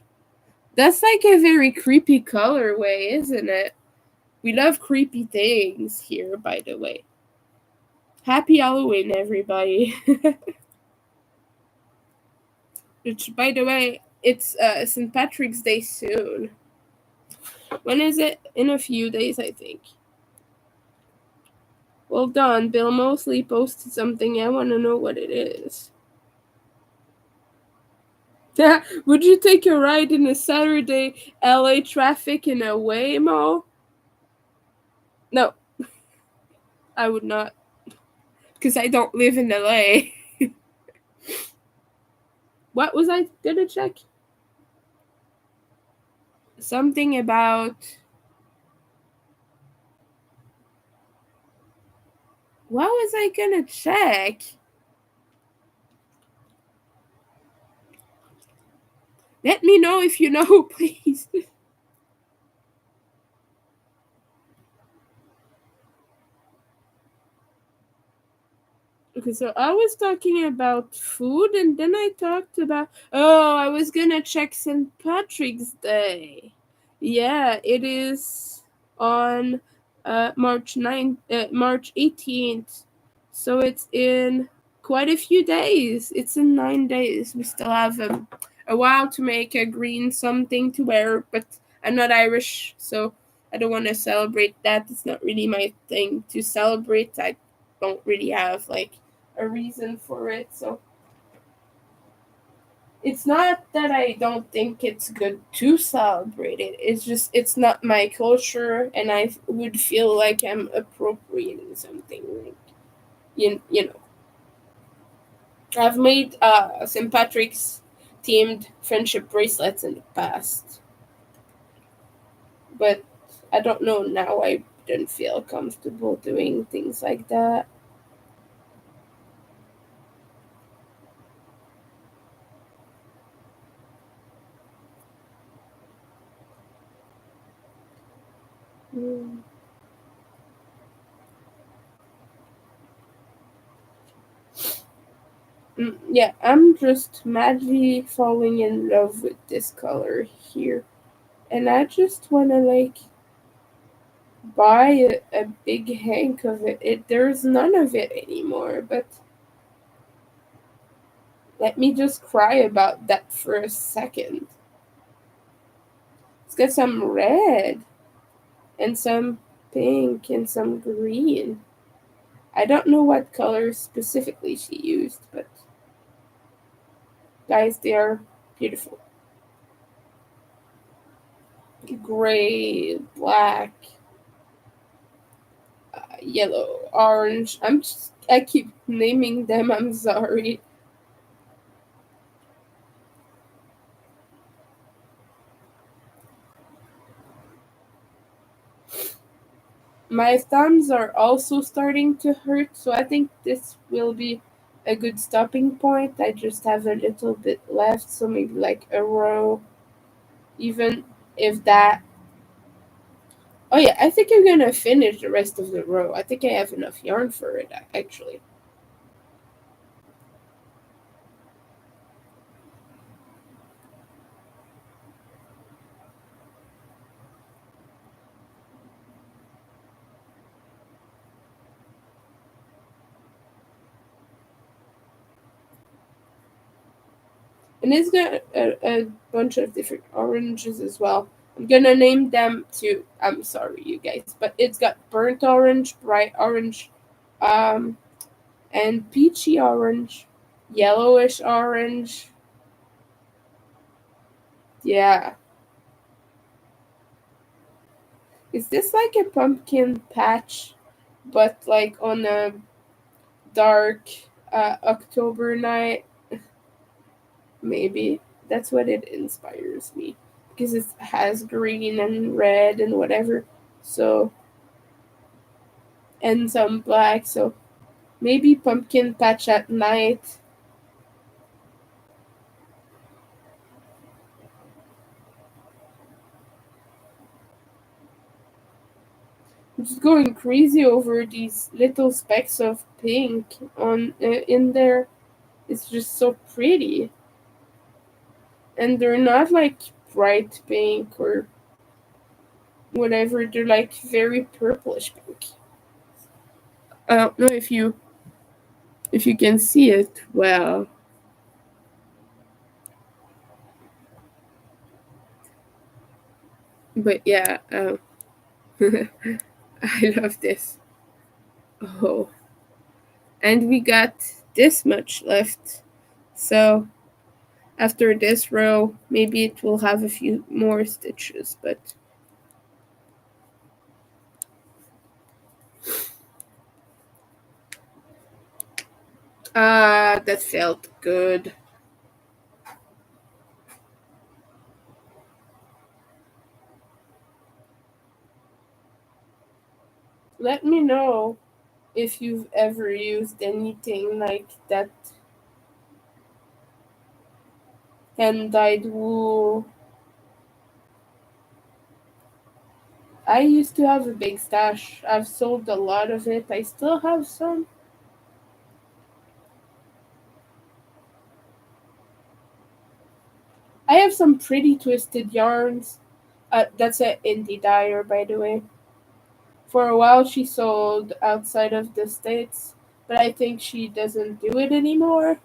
That's like a very creepy colorway, isn't it? We love creepy things here, by the way. Happy Halloween, everybody. Which, by the way, it's St. Patrick's Day soon. When is it? In a few days, I think. Well done. Bill Mosley posted something. I want to know what it is. Would you take a ride in a Saturday LA traffic in a Waymo? No, I would not. Because I don't live in LA. What was I gonna check? Something about. What was I gonna check? Let me know if you know, please. Okay, so I was talking about food, and then I talked about. Oh, I was gonna check St. Patrick's Day. Yeah, it is on March 18th. So it's in quite a few days. It's in 9 days. We still have a while to make a green something to wear, but I'm not Irish, so I don't want to celebrate that. It's not really my thing to celebrate. I don't really have like a reason for it. So it's not that I don't think it's good to celebrate it. It's just it's not my culture, and I would feel like I'm appropriating something. Like you know, I've made St. Patrick's themed friendship bracelets in the past, but I don't know now. I don't feel comfortable doing things like that. Mm. Yeah, I'm just madly falling in love with this color here. And I just want to like buy a big hank of it. There's none of it anymore, but let me just cry about that for a second. It's got some red and some pink and some green. I don't know what colors specifically she used, but guys, they are beautiful. Gray, black, yellow, orange. I keep naming them. I'm sorry. My thumbs are also starting to hurt, so I think this will be a good stopping point. I just have a little bit left, so maybe like a row, even if that. Oh yeah, I think I'm gonna finish the rest of the row. I think I have enough yarn for it actually. And it's got a bunch of different oranges as well. I'm gonna name them too. I'm sorry, you guys, but it's got burnt orange, bright orange, um, and peachy orange, yellowish orange. Yeah. Is this like a pumpkin patch, but like on a dark October night? Maybe. That's what it inspires me. Because it has green and red and whatever. So, and some black. So maybe pumpkin patch at night. I'm just going crazy over these little specks of pink on in there. It's just so pretty. And they're not like bright pink or whatever. They're like very purplish pink. I don't know if you can see it well, but yeah, I love this. Oh, and we got this much left. So after this row, maybe it will have a few more stitches, but that felt good. Let me know if you've ever used anything like that hand dyed wool. I used to have a big stash. I've sold a lot of it. I still have some. I have some pretty twisted yarns. That's an indie dyer, by the way. For a while, she sold outside of the States, but I think she doesn't do it anymore.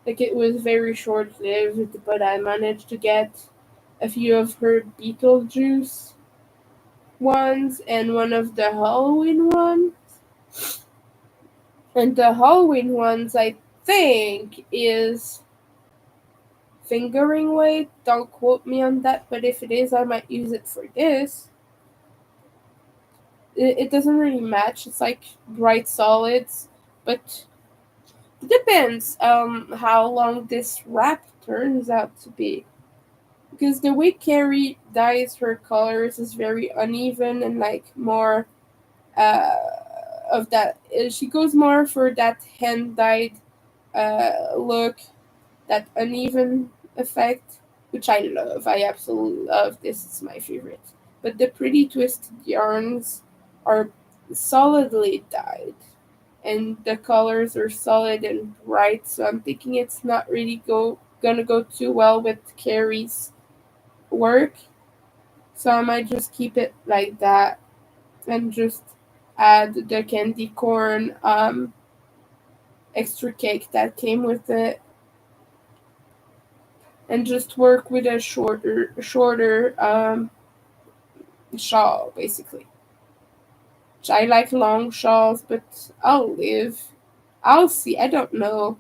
Like, it was very short lived, but I managed to get a few of her Beetlejuice ones and one of the Halloween ones. And the Halloween ones, I think, is fingering weight. Don't quote me on that, but if it is, I might use it for this. It doesn't really match. It's like bright solids, but it depends how long this wrap turns out to be. Because the way Carrie dyes her colors is very uneven and like more uh, of that. She goes more for that hand dyed look, that uneven effect, which I love. I absolutely love. This is my favorite. But the pretty twisted yarns are solidly dyed, and the colors are solid and bright. So I'm thinking it's not really gonna go too well with Carrie's work. So I might just keep it like that and just add the candy corn extra cake that came with it, and just work with a shorter shawl basically. Which I like long shawls, but I'll live. I'll see. I don't know.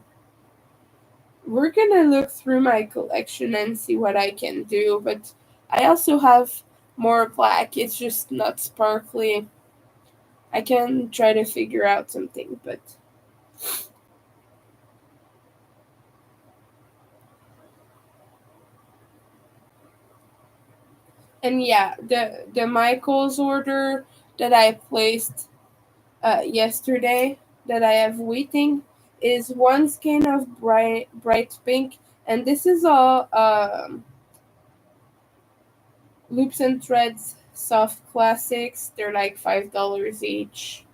We're gonna look through my collection and see what I can do, but I also have more black. It's just not sparkly. I can try to figure out something, but and yeah, the Michaels order that I placed yesterday that I have waiting is one skein of bright pink, and this is all loops and threads soft classics. They're like $5 each,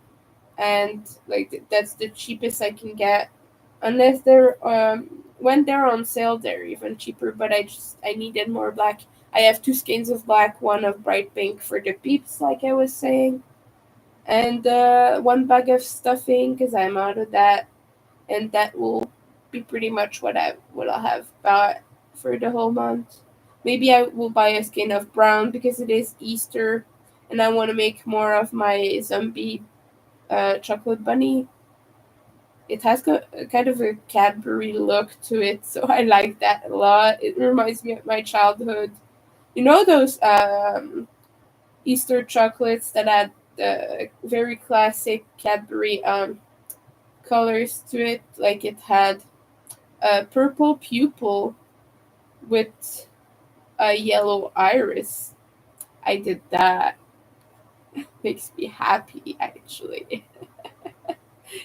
and like that's the cheapest I can get. Unless they're when they're on sale, they're even cheaper. But I needed more black. I have two skeins of black, one of bright pink for the peeps, like I was saying, and one bag of stuffing because I'm out of that, and that will be pretty much what I'll have bought for the whole month. Maybe I will buy a skein of brown because it is Easter, and I want to make more of my zombie chocolate bunny. It has kind of a Cadbury look to it, so I like that a lot. It reminds me of my childhood. You know those Easter chocolates that had the very classic Cadbury colors to it? Like it had a purple pupil with a yellow iris. I did that. Makes me happy, actually.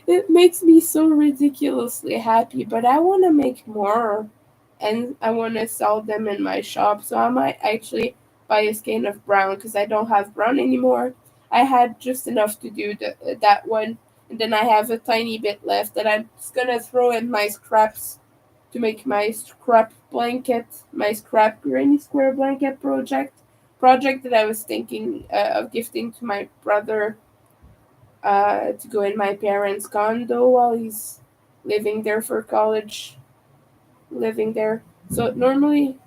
It makes me so ridiculously happy, but I want to make more and I want to sell them in my shop. So I might actually buy a skein of brown because I don't have brown anymore. I had just enough to do that one, and then I have a tiny bit left that I'm just gonna throw in my scraps to make my scrap blanket, my scrap granny square blanket project that I was thinking of gifting to my brother to go in my parents' condo while he's living there for college, living there. So normally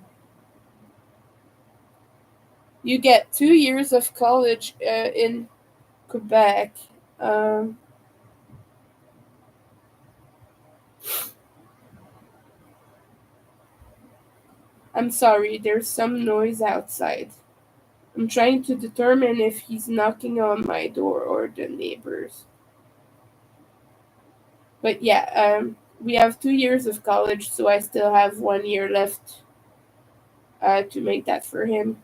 you get 2 years of college in Quebec. Um, I'm sorry, there's some noise outside. I'm trying to determine if he's knocking on my door or the neighbors. But yeah, we have 2 years of college, so I still have 1 year left to make that for him.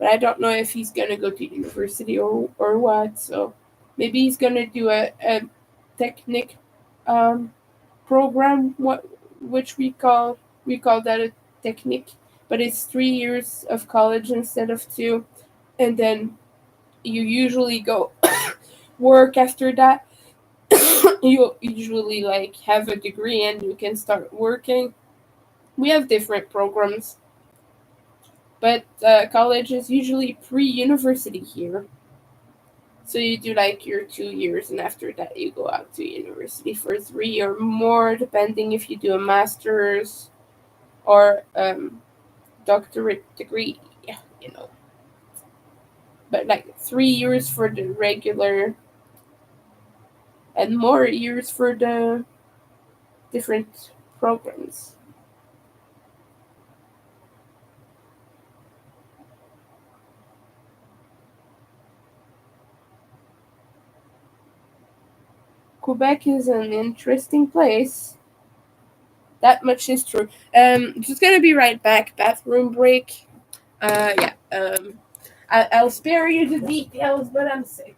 But I don't know if he's gonna go to university or what. So maybe he's gonna do a technic um, program, which we call that a technique, but it's 3 years of college instead of two, and then you usually go work after that. You usually like have a degree and you can start working. We have different programs, but college is usually pre-university here. So you do like your 2 years, and after that you go out to university for 3 or more, depending if you do a master's or doctorate degree. You know, but like 3 years for the regular, and more years for the different programs. Quebec is an interesting place. That much is true. Just gonna be right back. Bathroom break. Yeah. I'll spare you the details, but I'm sick.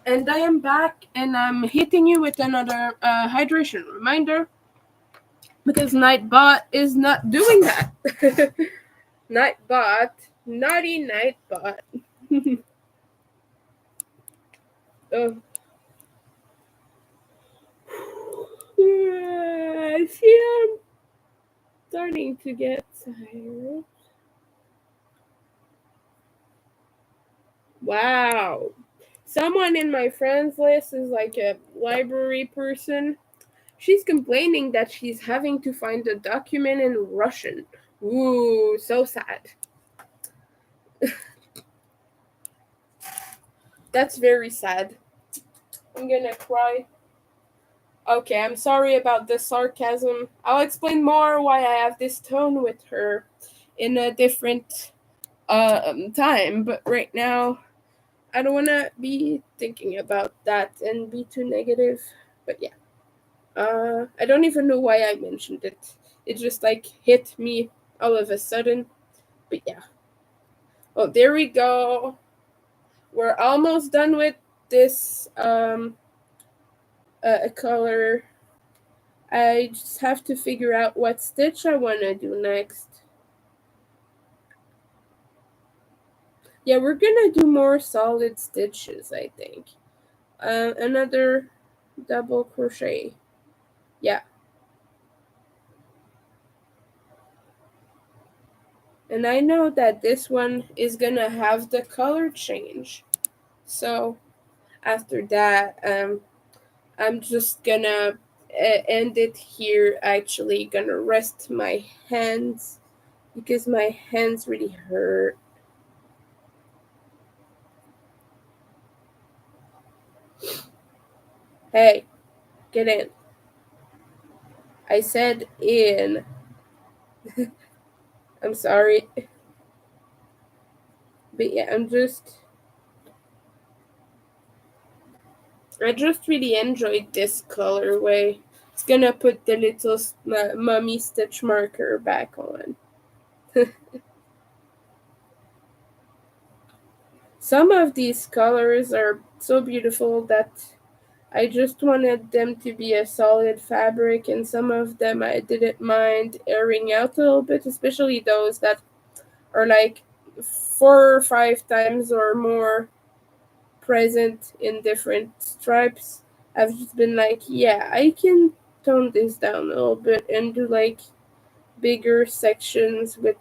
And I am back, and I'm hitting you with another hydration reminder because Nightbot is not doing that. Nightbot, naughty Nightbot. Oh. See, I'm starting to get tired. Wow. Someone in my friends list is like a library person. She's complaining that she's having to find a document in Russian. Ooh, so sad. That's very sad. I'm gonna cry. Okay, I'm sorry about the sarcasm. I'll explain more why I have this tone with her in a different time, but right now I don't want to be thinking about that and be too negative. But yeah, I don't even know why I mentioned it. It just like hit me all of a sudden. But yeah. Oh, there we go. We're almost done with this color. I just have to figure out what stitch I want to do next. Yeah, we're gonna do more solid stitches, I think. Another double crochet. Yeah. And I know that this one is gonna have the color change. So after that, I'm just gonna end it here. Actually, gonna rest my hands because my hands really hurt. Hey, get in. I said in. I'm sorry. But yeah, I'm just I just really enjoyed this colorway. It's gonna put the little mummy stitch marker back on. Some of these colors are so beautiful that I just wanted them to be a solid fabric, and some of them I didn't mind airing out a little bit, especially those that are like 4 or 5 times or more present in different stripes. I've just been like, yeah, I can tone this down a little bit and do like bigger sections with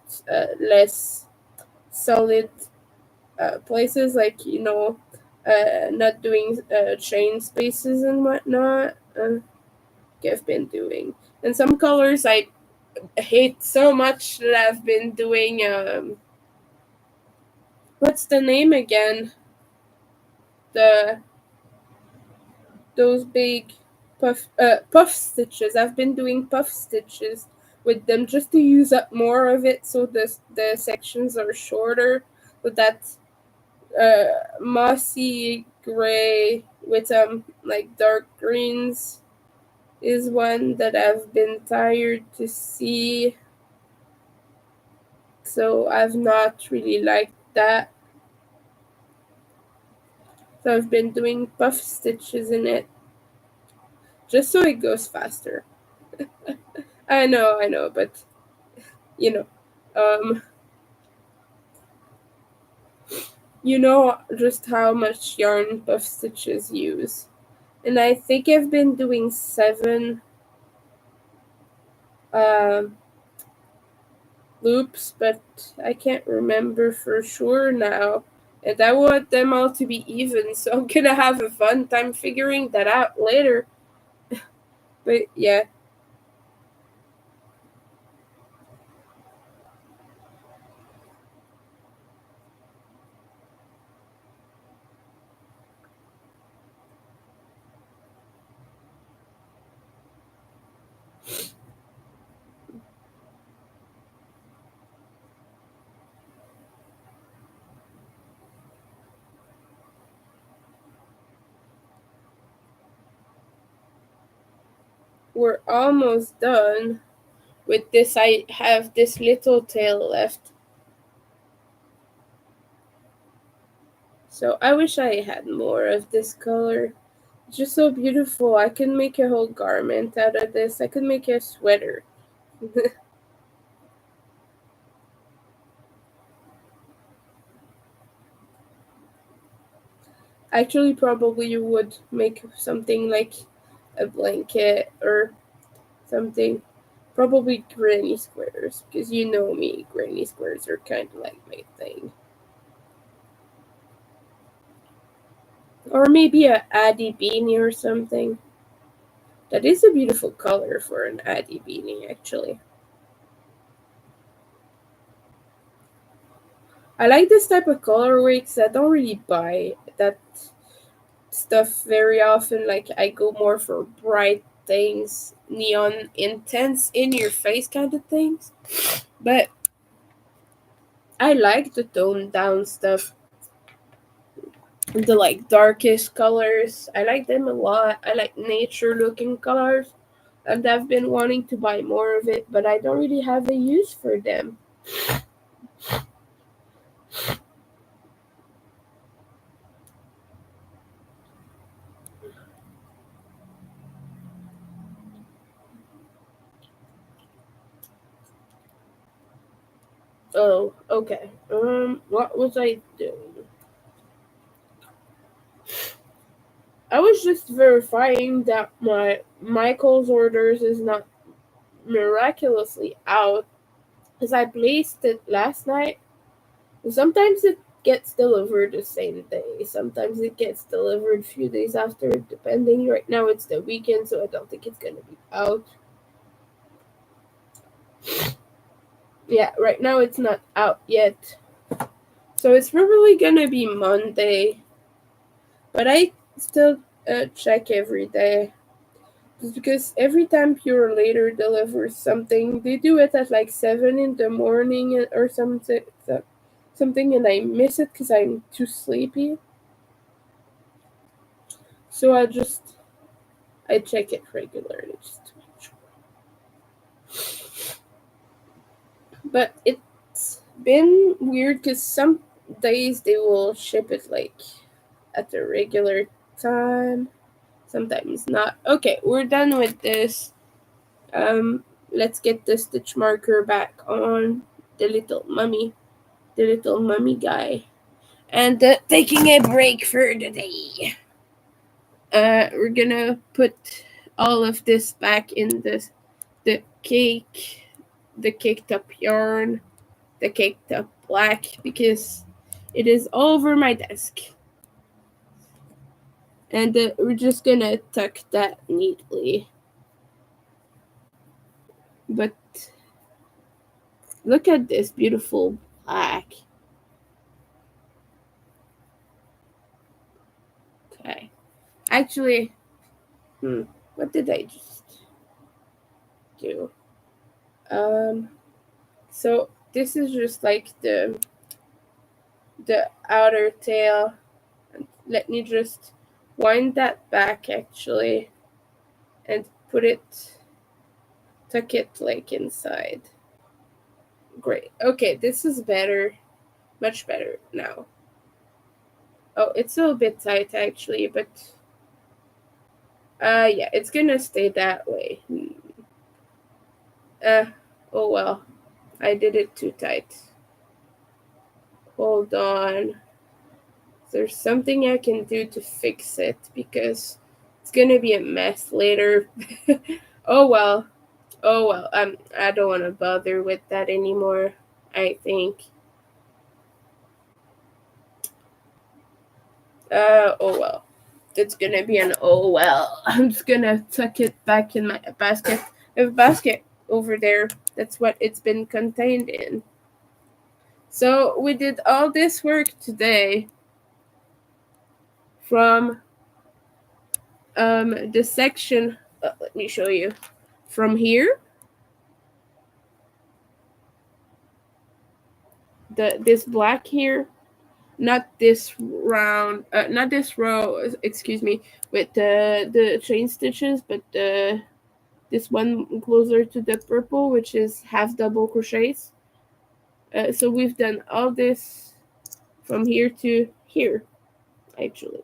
less solid places, like not doing chain spaces and whatnot. I've been doing, and some colors I hate so much that I've been doing. What's the name again? The those big puff stitches. I've been doing puff stitches with them just to use up more of it, so the sections are shorter. With that mossy gray with like dark greens is one that I've been tired to see. So I've not really liked that. So I've been doing puff stitches in it just so it goes faster. I know, but you know, um, you know just how much yarn puff stitches use. And I think I've been doing 7 um loops, but I can't remember for sure now. And I want them all to be even, so I'm gonna have a fun time figuring that out later. But yeah. We're almost done with this. I have this little tail left. So I wish I had more of this color. It's just so beautiful. I can make a whole garment out of this. I could make a sweater. Actually, probably you would make something like a blanket or something. Probably granny squares, because you know me, granny squares are kind of like my thing. Or maybe a Addy beanie or something. That is a beautiful color for an Addy beanie, actually. I like this type of colorway because I don't really buy that stuff very often. Like, I go more for bright things, neon, intense, in your face kind of things. But I like the toned down stuff, the like darkest colors. I like them a lot. I like nature looking colors, and I've been wanting to buy more of it, but I don't really have a use for them. Oh, okay. What was I doing? I was just verifying that my Michael's orders is not miraculously out, because I placed it last night. Sometimes it gets delivered the same day. Sometimes it gets delivered a few days after, depending. Right now it's the weekend, so I don't think it's gonna be out. Yeah, right now it's not out yet. So it's probably gonna be Monday. But I still check every day. Just because every time Pure Later delivers something, they do it at like 7 in the morning or something, and I miss it because I'm too sleepy. So I check it regularly just to make sure. But it's been weird because some days they will ship it like at the regular time, sometimes not. Okay, we're done with this. Let's get the stitch marker back on the little mummy guy, and taking a break for the day. We're gonna put all of this back in the caked up yarn, the caked up black, because it is all over my desk. And we're just gonna tuck that neatly. But look at this beautiful black. Okay. Actually, what did I just do? So this is just like the outer tail. Let me just wind that back actually and tuck it like inside. Great. Okay, this is better. Much better now. Oh, it's a little bit tight actually, but yeah, it's gonna stay that way. Oh well. I did it too tight. Hold on. There's something I can do to fix it because it's gonna be a mess later. Oh well. Oh well. I don't wanna bother with that anymore, I think. Oh well. It's gonna be an oh well. I'm just gonna tuck it back in my basket. I have a basket over there. That's what it's been contained in. So we did all this work today from the section. Let me show you from here. This black here, not this round, not this row. Excuse me, with the chain stitches, but this one closer to the purple, which is half double crochets. So we've done all this from here to here, actually.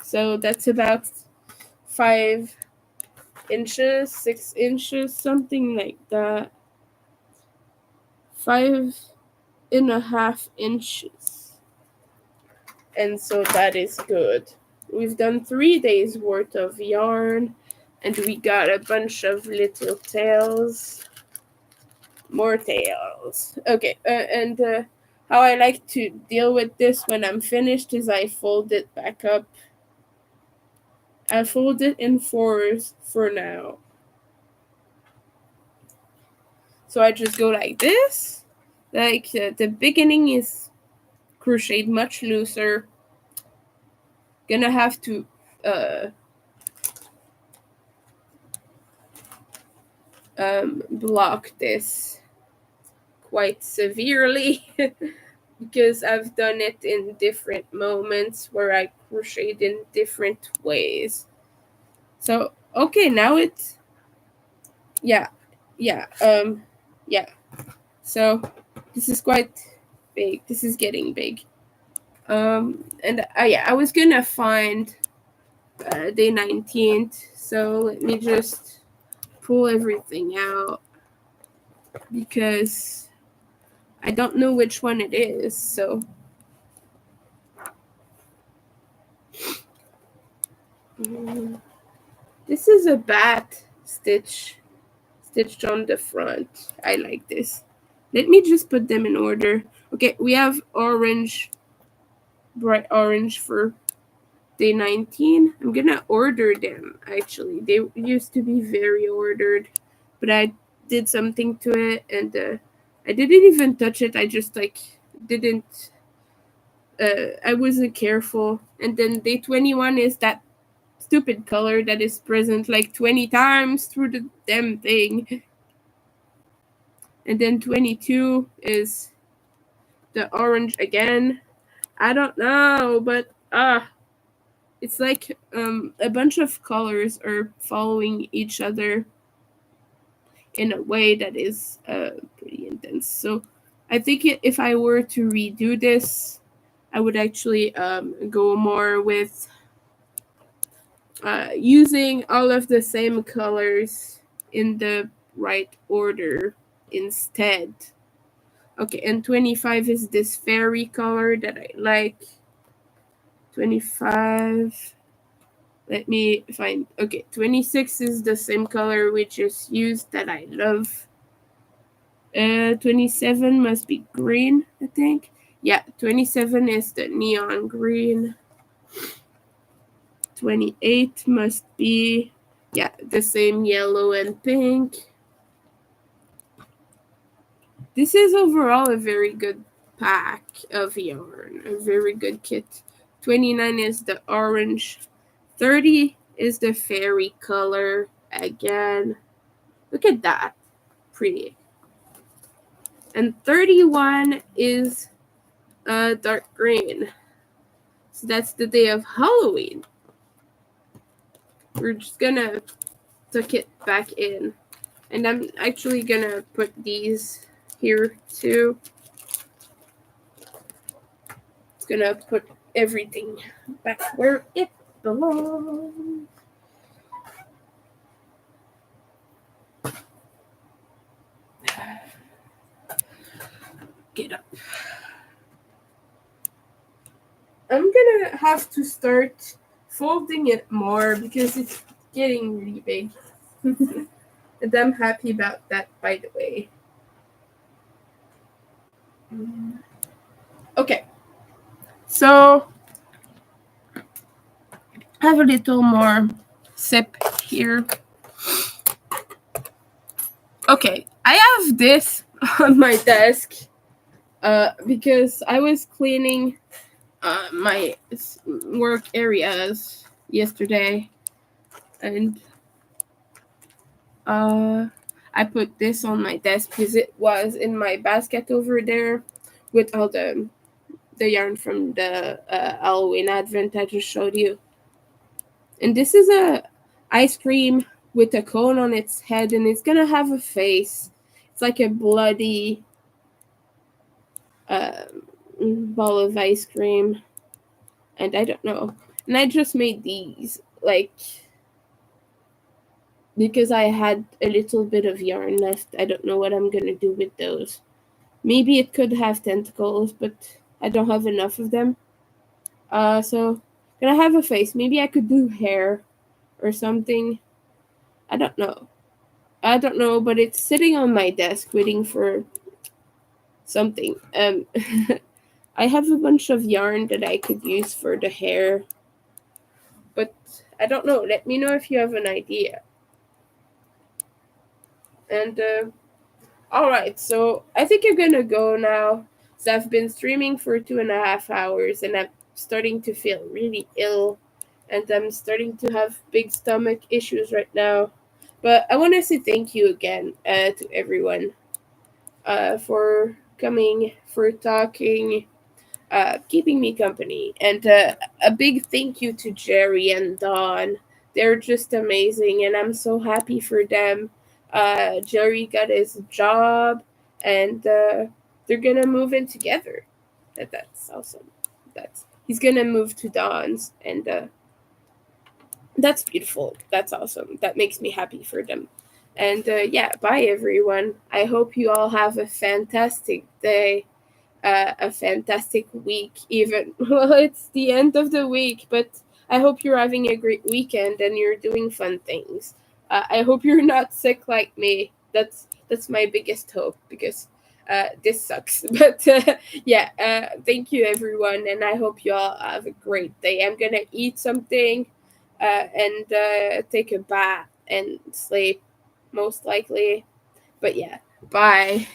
So that's about 5 inches, 6 inches, something like that. 5.5 inches. And so that is good. We've done 3 days worth of yarn, and we got a bunch of little tails. More tails. Okay, and how I like to deal with this when I'm finished is I fold it back up. I fold it in fours for now. So I just go like this. Like the beginning is crocheted much looser. Gonna have to block this quite severely because I've done it in different moments where I crocheted in different ways. So okay, now it's yeah. So this is quite big. This is getting big. And yeah, I was gonna find day 19th. So let me just pull everything out because I don't know which one it is. So this is a bat stitched on the front. I like this. Let me just put them in order. Okay, we have orange, bright orange for day 19. I'm gonna order them actually. They used to be very ordered, but I did something to it and I didn't even touch it. I just like didn't I wasn't careful. And then day 21 is that stupid color that is present like 20 times through the damn thing. And then 22 is the orange again. I don't know, but it's like a bunch of colors are following each other in a way that is pretty intense. So I think if I were to redo this, I would actually go more with using all of the same colors in the right order instead. Okay, and 25 is this fairy color that I like. 25. Let me find. Okay, 26 is the same color we just used that I love. 27 must be green, I think. Yeah, 27 is the neon green. 28 must be, yeah, the same yellow and pink. This is overall a very good pack of yarn, a very good kit. 29 is the orange. 30 is the fairy color again. Look at that. Pretty. And 31 is dark green. So that's the day of Halloween. We're just gonna tuck it back in. And I'm actually gonna put these here too. It's gonna put everything back where it belongs. Get up. I'm gonna have to start folding it more because it's getting really big. And I'm happy about that, by the way. Okay. So I have a little more sip here. Okay, I have this on my desk because I was cleaning my work areas yesterday, and I put this on my desk because it was in my basket over there with all the yarn from the Halloween Advent I just showed you. And this is a ice cream with a cone on its head, and it's gonna have a face. It's like a bloody ball of ice cream, and I don't know. And I just made these like because I had a little bit of yarn left. I don't know what I'm gonna do with those. Maybe it could have tentacles, but I don't have enough of them. So gonna have a face. Maybe I could do hair or something. I don't know. But it's sitting on my desk waiting for something. I have a bunch of yarn that I could use for the hair, but I don't know. Let me know if you have an idea. And all right, so I think I'm gonna go now. So I've been streaming for 2.5 hours, and I'm starting to feel really ill, and I'm starting to have big stomach issues right now. But I want to say thank you again to everyone for coming, for talking, keeping me company. And a big thank you to Jerry and Dawn. They're just amazing, and I'm so happy for them. Jerry got his job, and they're gonna move in together. That's awesome. He's gonna move to Dawn's, and that's beautiful. That's awesome. That makes me happy for them. And yeah, bye everyone. I hope you all have a fantastic day, a fantastic week, even. Well, it's the end of the week, but I hope you're having a great weekend and you're doing fun things. I hope you're not sick like me. That's my biggest hope because this sucks. But yeah, thank you everyone, and I hope you all have a great day. I'm gonna eat something and take a bath and sleep, most likely. But yeah, bye.